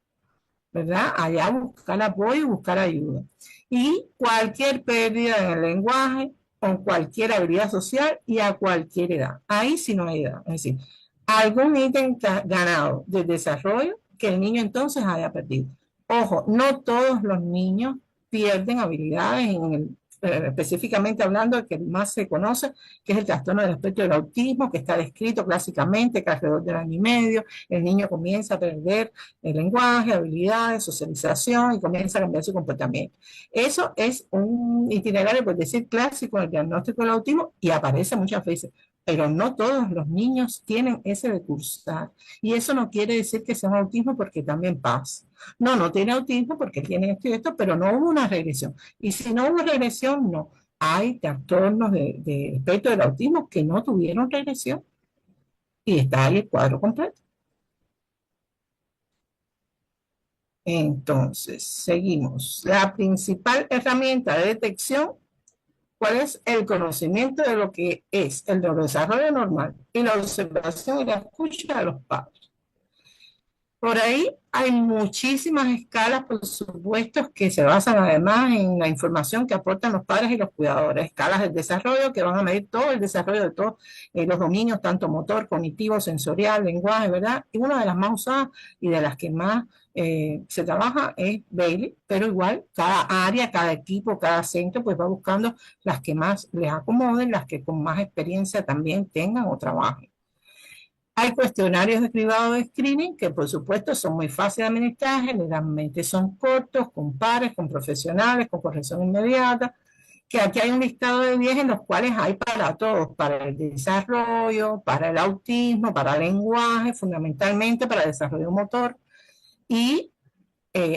¿verdad? Allá buscar apoyo y buscar ayuda. Y cualquier pérdida en el lenguaje, con cualquier habilidad social y a cualquier edad. Ahí sí no hay edad. Es decir, algún ítem ganado de desarrollo que el niño entonces haya perdido. Ojo, no todos los niños pierden habilidades específicamente hablando del que más se conoce, que es el trastorno del espectro del autismo, que está descrito clásicamente que alrededor del año y medio el niño comienza a perder el lenguaje, habilidades, socialización y comienza a cambiar su comportamiento. Eso es un itinerario, por decir, clásico en el diagnóstico del autismo y aparece muchas veces, pero no todos los niños tienen ese recursar. Y eso no quiere decir que sea un autismo porque también pasa. No tiene autismo porque tiene esto y esto, pero no hubo una regresión. Y si no hubo regresión, no. hay trastornos de espectro del autismo que no tuvieron regresión y está ahí el cuadro completo. Entonces, seguimos. La principal herramienta de detección, ¿cuál es? El conocimiento de lo que es el neurodesarrollo normal y la observación y la escucha de los padres. Por ahí hay muchísimas escalas, por supuesto, que se basan además en la información que aportan los padres y los cuidadores. Escalas del desarrollo que van a medir todo el desarrollo de todos los dominios, tanto motor, cognitivo, sensorial, lenguaje, ¿verdad? Y una de las más usadas y de las que más se trabaja es Bailey, pero igual cada área, cada equipo, cada centro, pues va buscando las que más les acomoden, las que con más experiencia también tengan o trabajen. Hay cuestionarios de cribado de screening que por supuesto son muy fáciles de administrar, generalmente son cortos, con pares, con profesionales, con corrección inmediata, que aquí hay un listado de 10 en los cuales hay para todos, para el desarrollo, para el autismo, para el lenguaje, fundamentalmente para el desarrollo motor, y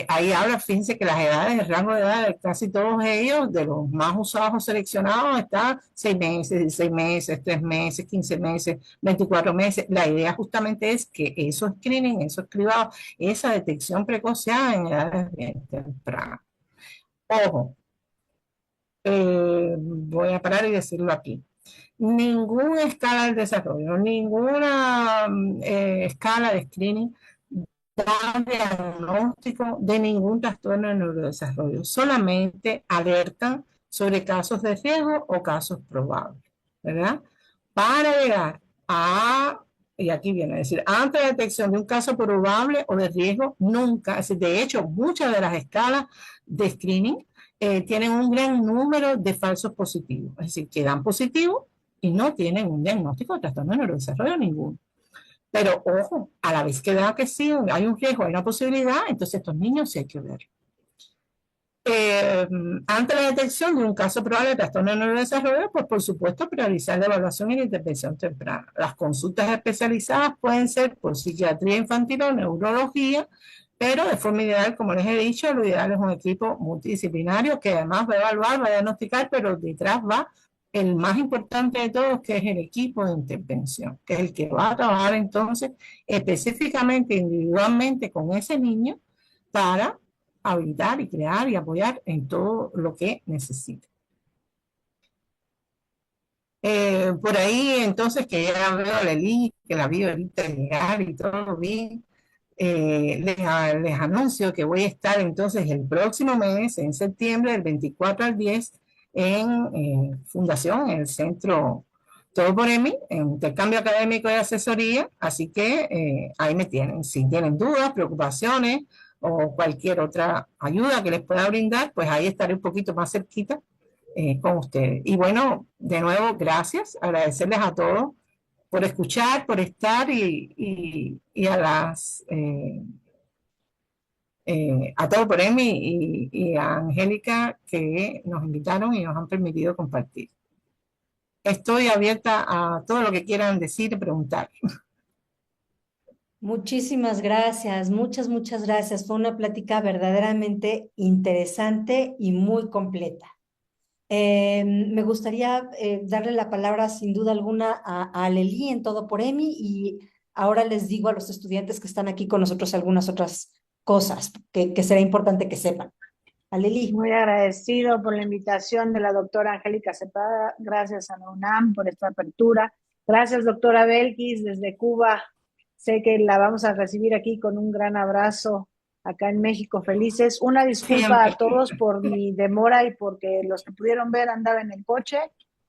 ahí habla, fíjense que las edades, el rango de edad de casi todos ellos, de los más usados o seleccionados, está 6 meses, 16 meses, 3 meses, 15 meses, 24 meses. La idea justamente es que esos screening, esos cribados, esa detección precoz sea en edades bien tempranas. Ojo, voy a parar y decirlo aquí. Ninguna escala del desarrollo, ninguna escala de screening da diagnóstico de ningún trastorno de neurodesarrollo, solamente alertan sobre casos de riesgo o casos probables, ¿verdad? Para llegar a, y aquí viene a decir, antes de la detección de un caso probable o de riesgo, nunca, es decir, de hecho, muchas de las escalas de screening tienen un gran número de falsos positivos, es decir, que dan positivo y no tienen un diagnóstico de trastorno de neurodesarrollo ninguno. Pero ojo, a la vez que da que sí, hay un riesgo, hay una posibilidad, entonces estos niños sí hay que ver. Ante la detección de un caso probable de trastorno de neurodesarrollo, pues por supuesto priorizar la evaluación y la intervención temprana. Las consultas especializadas pueden ser por psiquiatría infantil o neurología, pero de forma ideal, como les he dicho, lo ideal es un equipo multidisciplinario que además va a evaluar, va a diagnosticar, pero detrás va el más importante de todos, que es el equipo de intervención, que es el que va a trabajar entonces específicamente, individualmente con ese niño para habilitar y crear y apoyar en todo lo que necesite. Por ahí entonces que ya veo a Leli, que la vi ahorita llegar y todo bien, les anuncio que voy a estar entonces el próximo mes, en septiembre, del 24 al 10, en Fundación, en el Centro Todo por EMI, en intercambio académico y asesoría, así que ahí me tienen. Si tienen dudas, preocupaciones o cualquier otra ayuda que les pueda brindar, pues ahí estaré un poquito más cerquita con ustedes. Y bueno, de nuevo, gracias, agradecerles a todos por escuchar, por estar y a las a todo por Emi y a Angélica que nos invitaron y nos han permitido compartir. Estoy abierta a todo lo que quieran decir y preguntar. Muchísimas gracias, muchas gracias. Fue una plática verdaderamente interesante y muy completa. Me gustaría darle la palabra sin duda alguna a Lely en Todo por Emi y ahora les digo a los estudiantes que están aquí con nosotros algunas otras cosas que será importante que sepan. A Lely. Muy agradecido por la invitación de la doctora Angélica Cepeda. Gracias a la UNAM por esta apertura. Gracias, doctora Belkis, desde Cuba. Sé que la vamos a recibir aquí con un gran abrazo acá en México. Felices. Una disculpa Siempre. a todos por mi demora y porque los que pudieron ver andaba en el coche.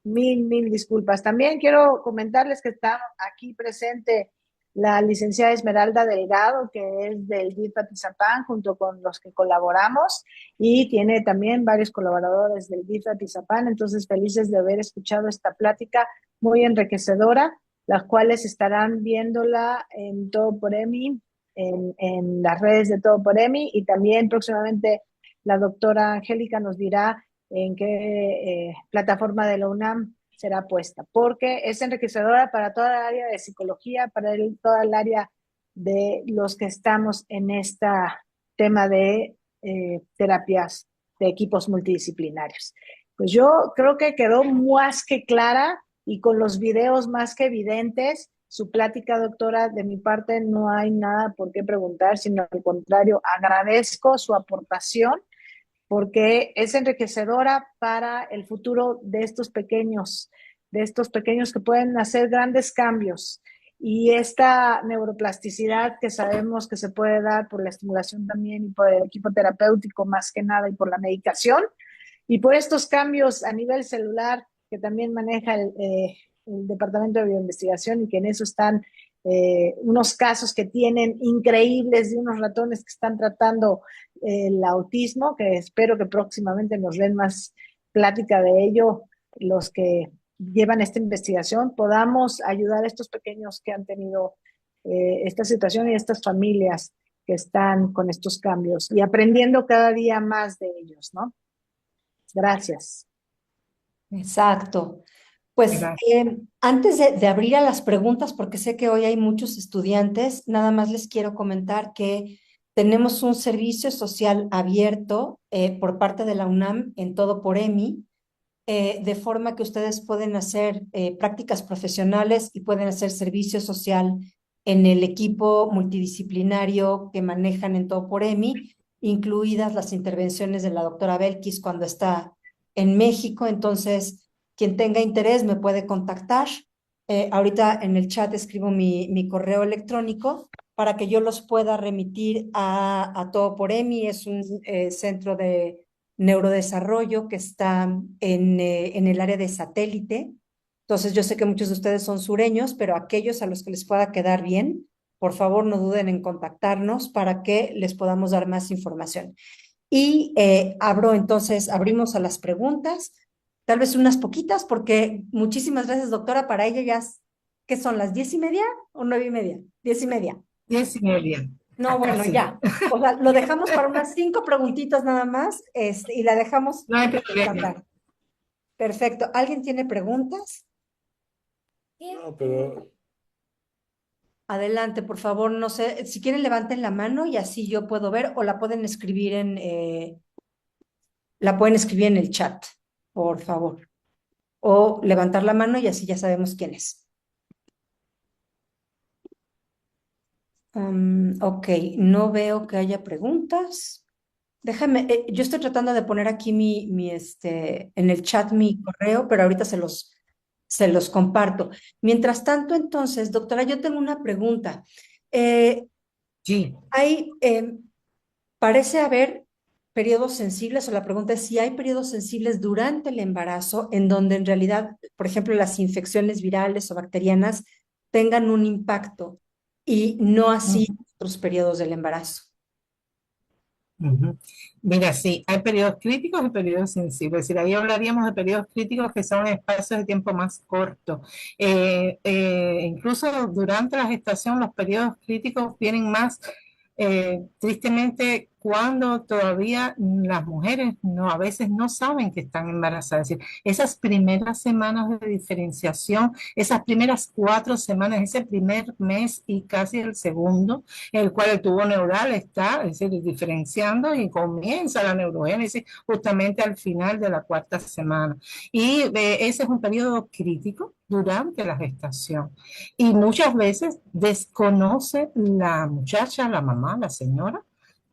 Mil disculpas. También quiero comentarles que está aquí presente la licenciada Esmeralda Delgado, que es del DIF Atizapán, junto con los que colaboramos, y tiene también varios colaboradores del DIF Atizapán. Entonces, felices de haber escuchado esta plática muy enriquecedora, las cuales estarán viéndola en Todo por EMI, en las redes de Todo por EMI, y también próximamente la doctora Angélica nos dirá en qué plataforma de la UNAM será puesta, porque es enriquecedora para toda el área de psicología, para toda el área de los que estamos en este tema de terapias de equipos multidisciplinarios. Pues yo creo que quedó más que clara y con los videos más que evidentes. Su plática, doctora, de mi parte no hay nada por qué preguntar, sino al contrario, agradezco su aportación porque es enriquecedora para el futuro de estos pequeños que pueden hacer grandes cambios. Y esta neuroplasticidad que sabemos que se puede dar por la estimulación también y por el equipo terapéutico más que nada y por la medicación y por estos cambios a nivel celular que también maneja el Departamento de Bioinvestigación y que en eso están unos casos que tienen increíbles de unos ratones que están tratando el autismo, que espero que próximamente nos den más plática de ello, los que llevan esta investigación, podamos ayudar a estos pequeños que han tenido esta situación y a estas familias que están con estos cambios y aprendiendo cada día más de ellos, ¿no? Gracias. Exacto. Pues Gracias. antes de abrir a las preguntas, porque sé que hoy hay muchos estudiantes, nada más les quiero comentar que tenemos un servicio social abierto por parte de la UNAM en todo por EMI, de forma que ustedes pueden hacer prácticas profesionales y pueden hacer servicio social en el equipo multidisciplinario que manejan en todo por EMI, incluidas las intervenciones de la doctora Belkis cuando está en México. Entonces, quien tenga interés me puede contactar. Ahorita en el chat escribo mi correo electrónico para que yo los pueda remitir a todo por EMI. Es un centro de neurodesarrollo que está en el área de satélite. Entonces, yo sé que muchos de ustedes son sureños, pero aquellos a los que les pueda quedar bien, por favor, no duden en contactarnos para que les podamos dar más información. Y abrimos a las preguntas, tal vez unas poquitas, porque muchísimas gracias, doctora. Para ella ya, ¿qué son las 10:30 o 9:30? 10:30. 10:30. No, bueno, Casi. ya. O sea, lo dejamos para unas 5 preguntitas nada más, y la dejamos No hay esta problema. tarde. Perfecto. ¿Alguien tiene preguntas? No, pero Adelante, por favor. No sé, si quieren levanten la mano y así yo puedo ver, o la pueden escribir en el chat, por favor. O levantar la mano y así ya sabemos quién es. Ok, no veo que haya preguntas. Déjame, yo estoy tratando de poner aquí en el chat mi correo, pero ahorita se los comparto. Mientras tanto, entonces, doctora, yo tengo una pregunta. Eh, Sí. Parece haber periodos sensibles, o la pregunta es si hay periodos sensibles durante el embarazo en donde en realidad, por ejemplo, las infecciones virales o bacterianas tengan un impacto y no así otros periodos del embarazo. Ujú. Mira, sí, hay periodos críticos y periodos sensibles. Es decir, ahí hablaríamos de periodos críticos que son espacios de tiempo más cortos. Incluso durante la gestación, los periodos críticos vienen más, tristemente, cuando todavía las mujeres a veces no saben que están embarazadas. Es decir, esas primeras semanas de diferenciación, esas primeras 4 semanas, ese primer mes y casi el segundo, en el cual el tubo neural está, es decir, diferenciando y comienza la neurogénesis justamente al final de la 4ª semana. Y ese es un periodo crítico durante la gestación. Y muchas veces desconoce la muchacha, la mamá, la señora,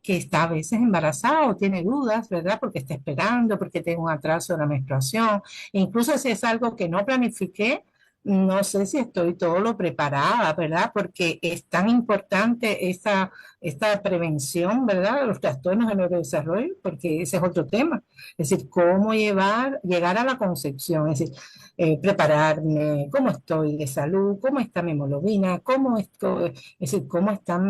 que está a veces embarazada o tiene dudas, ¿verdad? Porque está esperando, porque tiene un atraso de la menstruación. E incluso si es algo que no planifiqué, no sé si estoy todo lo preparada, ¿verdad? Porque es tan importante esta prevención, ¿verdad? De los trastornos de neurodesarrollo, porque ese es otro tema. Es decir, cómo llegar a la concepción, es decir, prepararme, cómo estoy de salud, cómo está mi hemoglobina, es decir, cómo está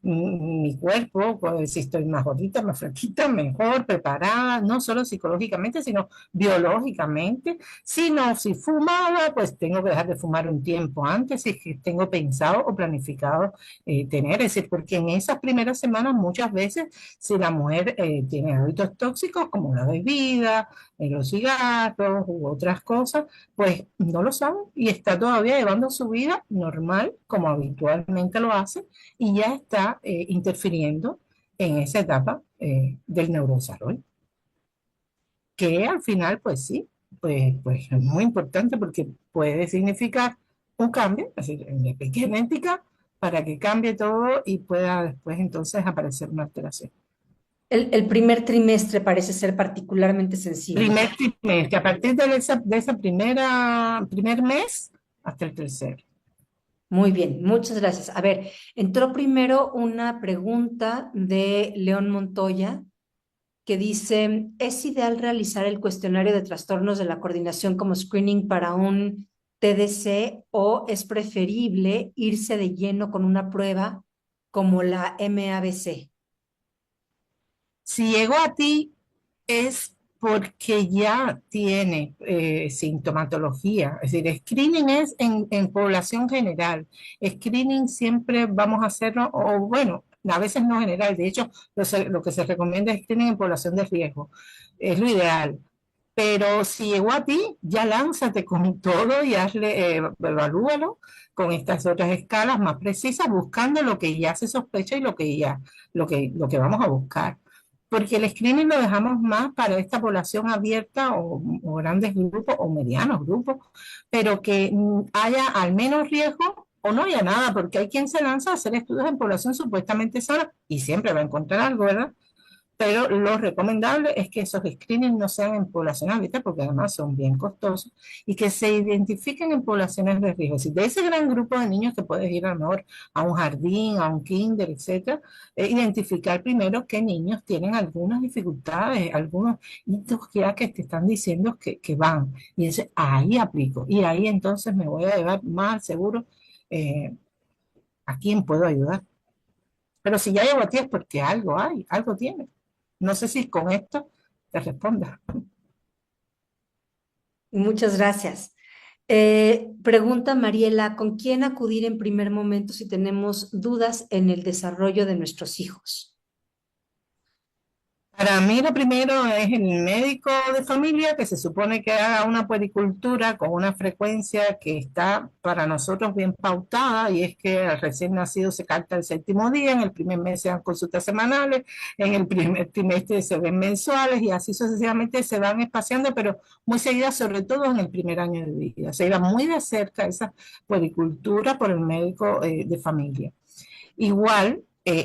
mi cuerpo, pues, si estoy más gordita, más flaquita, mejor preparada, no solo psicológicamente, sino biológicamente. Si fumaba, pues tengo que dejar de fumar un tiempo antes, si es que tengo pensado o planificado tener. Es decir, porque en esas primeras semanas muchas veces, si la mujer tiene hábitos tóxicos como la bebida, los cigarros u otras cosas, pues no lo sabe y está todavía llevando su vida normal, como habitualmente lo hace, y ya está interfiriendo en esa etapa del neurodesarrollo. que al final, pues sí, pues es muy importante porque puede significar un cambio, es decir, en la epigenética, para que cambie todo y pueda después entonces aparecer una alteración. El primer trimestre parece ser particularmente sensible. Primer trimestre, a partir de esa primer mes hasta el tercero. Muy bien, muchas gracias. A ver, entró primero una pregunta de León Montoya que dice, ¿es ideal realizar el cuestionario de trastornos de la coordinación como screening para un TDC o es preferible irse de lleno con una prueba como la MABC? Si llegó a ti es porque ya tiene sintomatología. Es decir, screening es en población general. Screening siempre vamos a hacerlo, o bueno, a veces no general. De hecho, lo que se recomienda es screening en población de riesgo. Es lo ideal. Pero si llegó a ti, ya lánzate con todo y hazle, evalúalo con estas otras escalas más precisas, buscando lo que ya se sospecha y lo que vamos a buscar. Porque el screening lo dejamos más para esta población abierta o grandes grupos o medianos grupos, pero que haya al menos riesgo o no haya nada, porque hay quien se lanza a hacer estudios en población supuestamente sana y siempre va a encontrar algo, ¿verdad? Pero lo recomendable es que esos screenings no sean en población abierta, porque además son bien costosos, y que se identifiquen en poblaciones de riesgo. Si de ese gran grupo de niños que puedes ir a lo mejor a un jardín, a un kinder, etcétera, identificar primero qué niños tienen algunas dificultades, algunos hitos que te están diciendo que van. Y dice, ahí aplico, y ahí entonces me voy a llevar más seguro a quién puedo ayudar. Pero si ya llevo a ti es porque algo hay, algo tiene. No sé si con esto te responda. Muchas gracias. Pregunta Mariela, ¿con quién acudir en primer momento si tenemos dudas en el desarrollo de nuestros hijos? Para mí lo primero es el médico de familia que se supone que haga una puericultura con una frecuencia que está para nosotros bien pautada y es que al recién nacido se carta el séptimo día, en el primer mes se dan consultas semanales, en el primer trimestre se ven mensuales y así sucesivamente se van espaciando, pero muy seguidas, sobre todo en el primer año de vida. Se iba muy de cerca esa puericultura por el médico de familia. Igual,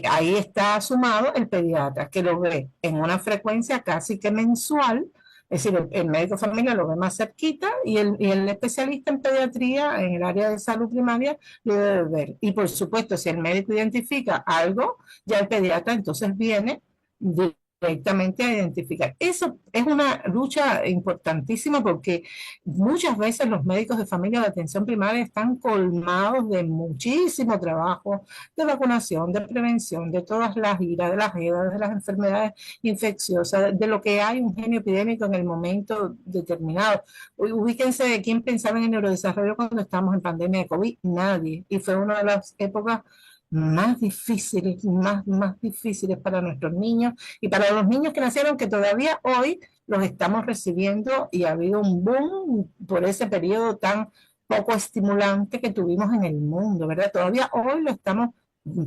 ahí está sumado el pediatra, que lo ve en una frecuencia casi que mensual, es decir, el médico de familia lo ve más cerquita y el especialista en pediatría en el área de salud primaria lo debe ver. Y por supuesto, si el médico identifica algo, ya el pediatra entonces viene directamente a identificar. Eso es una lucha importantísima porque muchas veces los médicos de familia de atención primaria están colmados de muchísimo trabajo de vacunación, de prevención, de todas las iras, de las EDA, de las enfermedades infecciosas, de lo que hay un genio epidémico en el momento determinado. Ubíquense de quién pensaba en el neurodesarrollo cuando estábamos en pandemia de COVID, nadie. Y fue una de las épocas más difíciles, más difíciles para nuestros niños y para los niños que nacieron, que todavía hoy los estamos recibiendo y ha habido un boom por ese periodo tan poco estimulante que tuvimos en el mundo, ¿verdad? Todavía hoy lo estamos,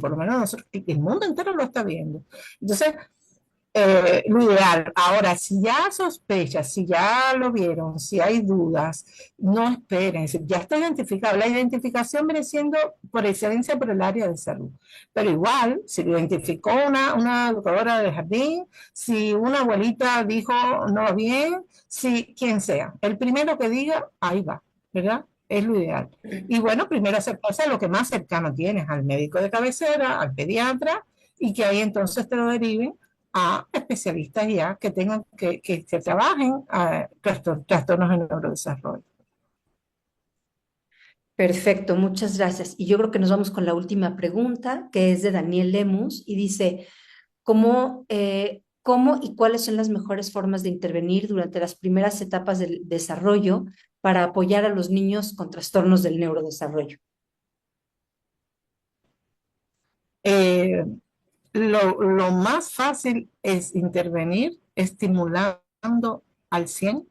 por lo menos nosotros, el mundo entero lo está viendo. Entonces, lo ideal. Ahora, si ya sospechas, si ya lo vieron, si hay dudas, no esperen, es decir, ya está identificado. La identificación viene siendo por excelencia por el área de salud. Pero igual, si lo identificó una educadora de jardín, si una abuelita dijo no va bien, si quien sea, el primero que diga, ahí va, ¿verdad? Es lo ideal. Y bueno, primero acercarse a lo que más cercano tienes, al médico de cabecera, al pediatra, y que ahí entonces te lo deriven a especialistas ya que tengan que trabajen a trastornos en neurodesarrollo. Perfecto, muchas gracias. Y yo creo que nos vamos con la última pregunta, que es de Daniel Lemus, y dice, ¿cómo y cuáles son las mejores formas de intervenir durante las primeras etapas del desarrollo para apoyar a los niños con trastornos del neurodesarrollo? Eh, lo más fácil es intervenir estimulando al 100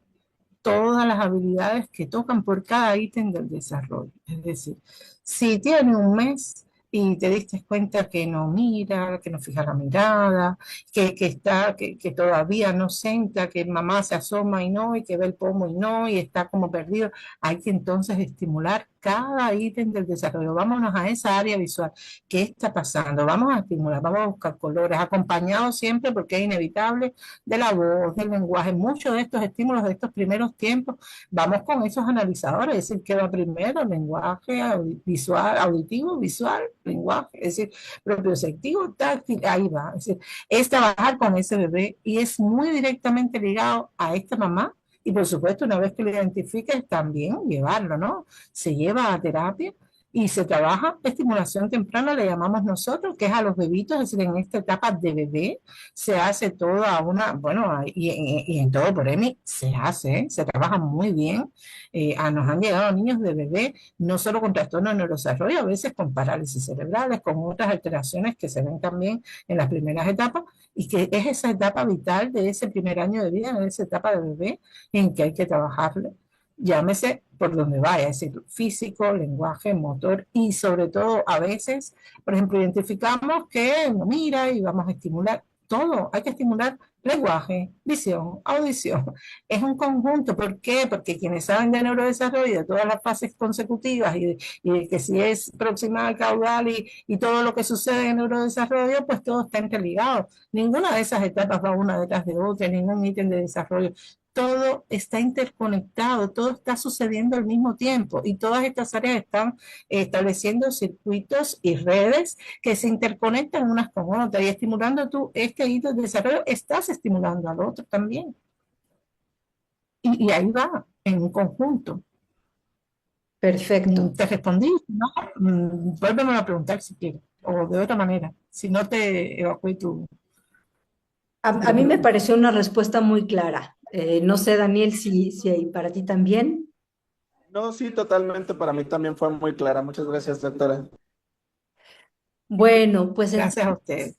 todas las habilidades que tocan por cada ítem del desarrollo. Es decir, si tiene un mes, y te diste cuenta que no mira, que no fija la mirada, que todavía no senta, que mamá se asoma y no, y que ve el pomo y no, y está como perdido. Hay que entonces estimular cada ítem del desarrollo. Vámonos a esa área visual. ¿Qué está pasando? Vamos a estimular, vamos a buscar colores, acompañados siempre, porque es inevitable, de la voz, del lenguaje. Muchos de estos estímulos de estos primeros tiempos, vamos con esos analizadores, es decir, ¿qué va primero? Lenguaje visual, auditivo, visual, lenguaje, es decir, propioceptivo, táctil, ahí va. Es decir, es trabajar con ese bebé y es muy directamente ligado a esta mamá. Y por supuesto, una vez que lo identifiques, también llevarlo, ¿no? Se lleva a terapia y se trabaja estimulación temprana, le llamamos nosotros, que es a los bebitos, es decir, en esta etapa de bebé se hace toda una, bueno, y en todo por EMI se hace, ¿eh? Se trabaja muy bien. Nos han llegado niños de bebé, no solo con trastorno de neurodesarrollo, a veces con parálisis cerebrales, con otras alteraciones que se ven también en las primeras etapas, y que es esa etapa vital de ese primer año de vida, en esa etapa de bebé, en que hay que trabajarle, llámese por donde vaya, es decir, físico, lenguaje, motor y sobre todo a veces, por ejemplo, identificamos que no mira y vamos a estimular todo, hay que estimular lenguaje, visión, audición. Es un conjunto, ¿por qué? Porque quienes saben de neurodesarrollo, de todas las fases consecutivas y de que si es proximal, caudal y todo lo que sucede en el neurodesarrollo, pues todo está interligado. Ninguna de esas etapas va una detrás de otra, ningún ítem de desarrollo, todo está interconectado, todo está sucediendo al mismo tiempo y todas estas áreas están estableciendo circuitos y redes que se interconectan unas con otras y estimulando tú este hito de desarrollo, estás estimulando al otro también. Y ahí va, en un conjunto. Perfecto. ¿Te respondí? ¿No? Vuélveme a preguntar si quieres, o de otra manera, si no te evacué tu... A mí me pareció una respuesta muy clara. No sé, Daniel, si para ti también. No, sí, totalmente. Para mí también fue muy clara. Muchas gracias, doctora. Bueno, pues Gracias a ustedes.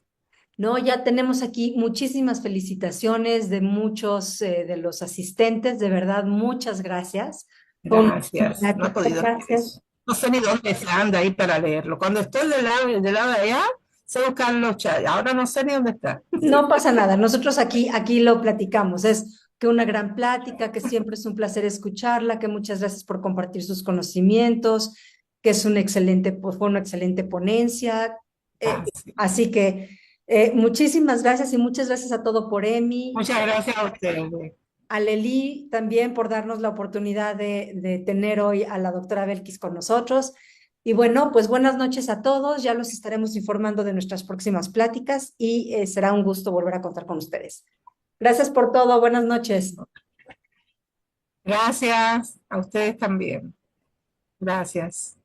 no, ya tenemos aquí muchísimas felicitaciones de muchos de los asistentes. De verdad, muchas gracias. Fue una Gracias. No he plática, podido leer gracias. eso. No sé ni dónde se anda ahí para leerlo. Cuando estoy del lado de allá, sé buscar los chats. Ahora no sé ni dónde está. No pasa nada, nosotros aquí lo platicamos. Es que una gran plática, que siempre es un placer escucharla, que muchas gracias por compartir sus conocimientos, que es un excelente, pues, fue una excelente ponencia. Gracias. Así que muchísimas gracias y muchas gracias a todo por Emi, Muchas gracias a ustedes. a Leli también por darnos la oportunidad de tener hoy a la doctora Belkis con nosotros. Y bueno, pues buenas noches a todos, ya los estaremos informando de nuestras próximas pláticas y será un gusto volver a contar con ustedes. Gracias por todo, buenas noches. Gracias a ustedes también. Gracias.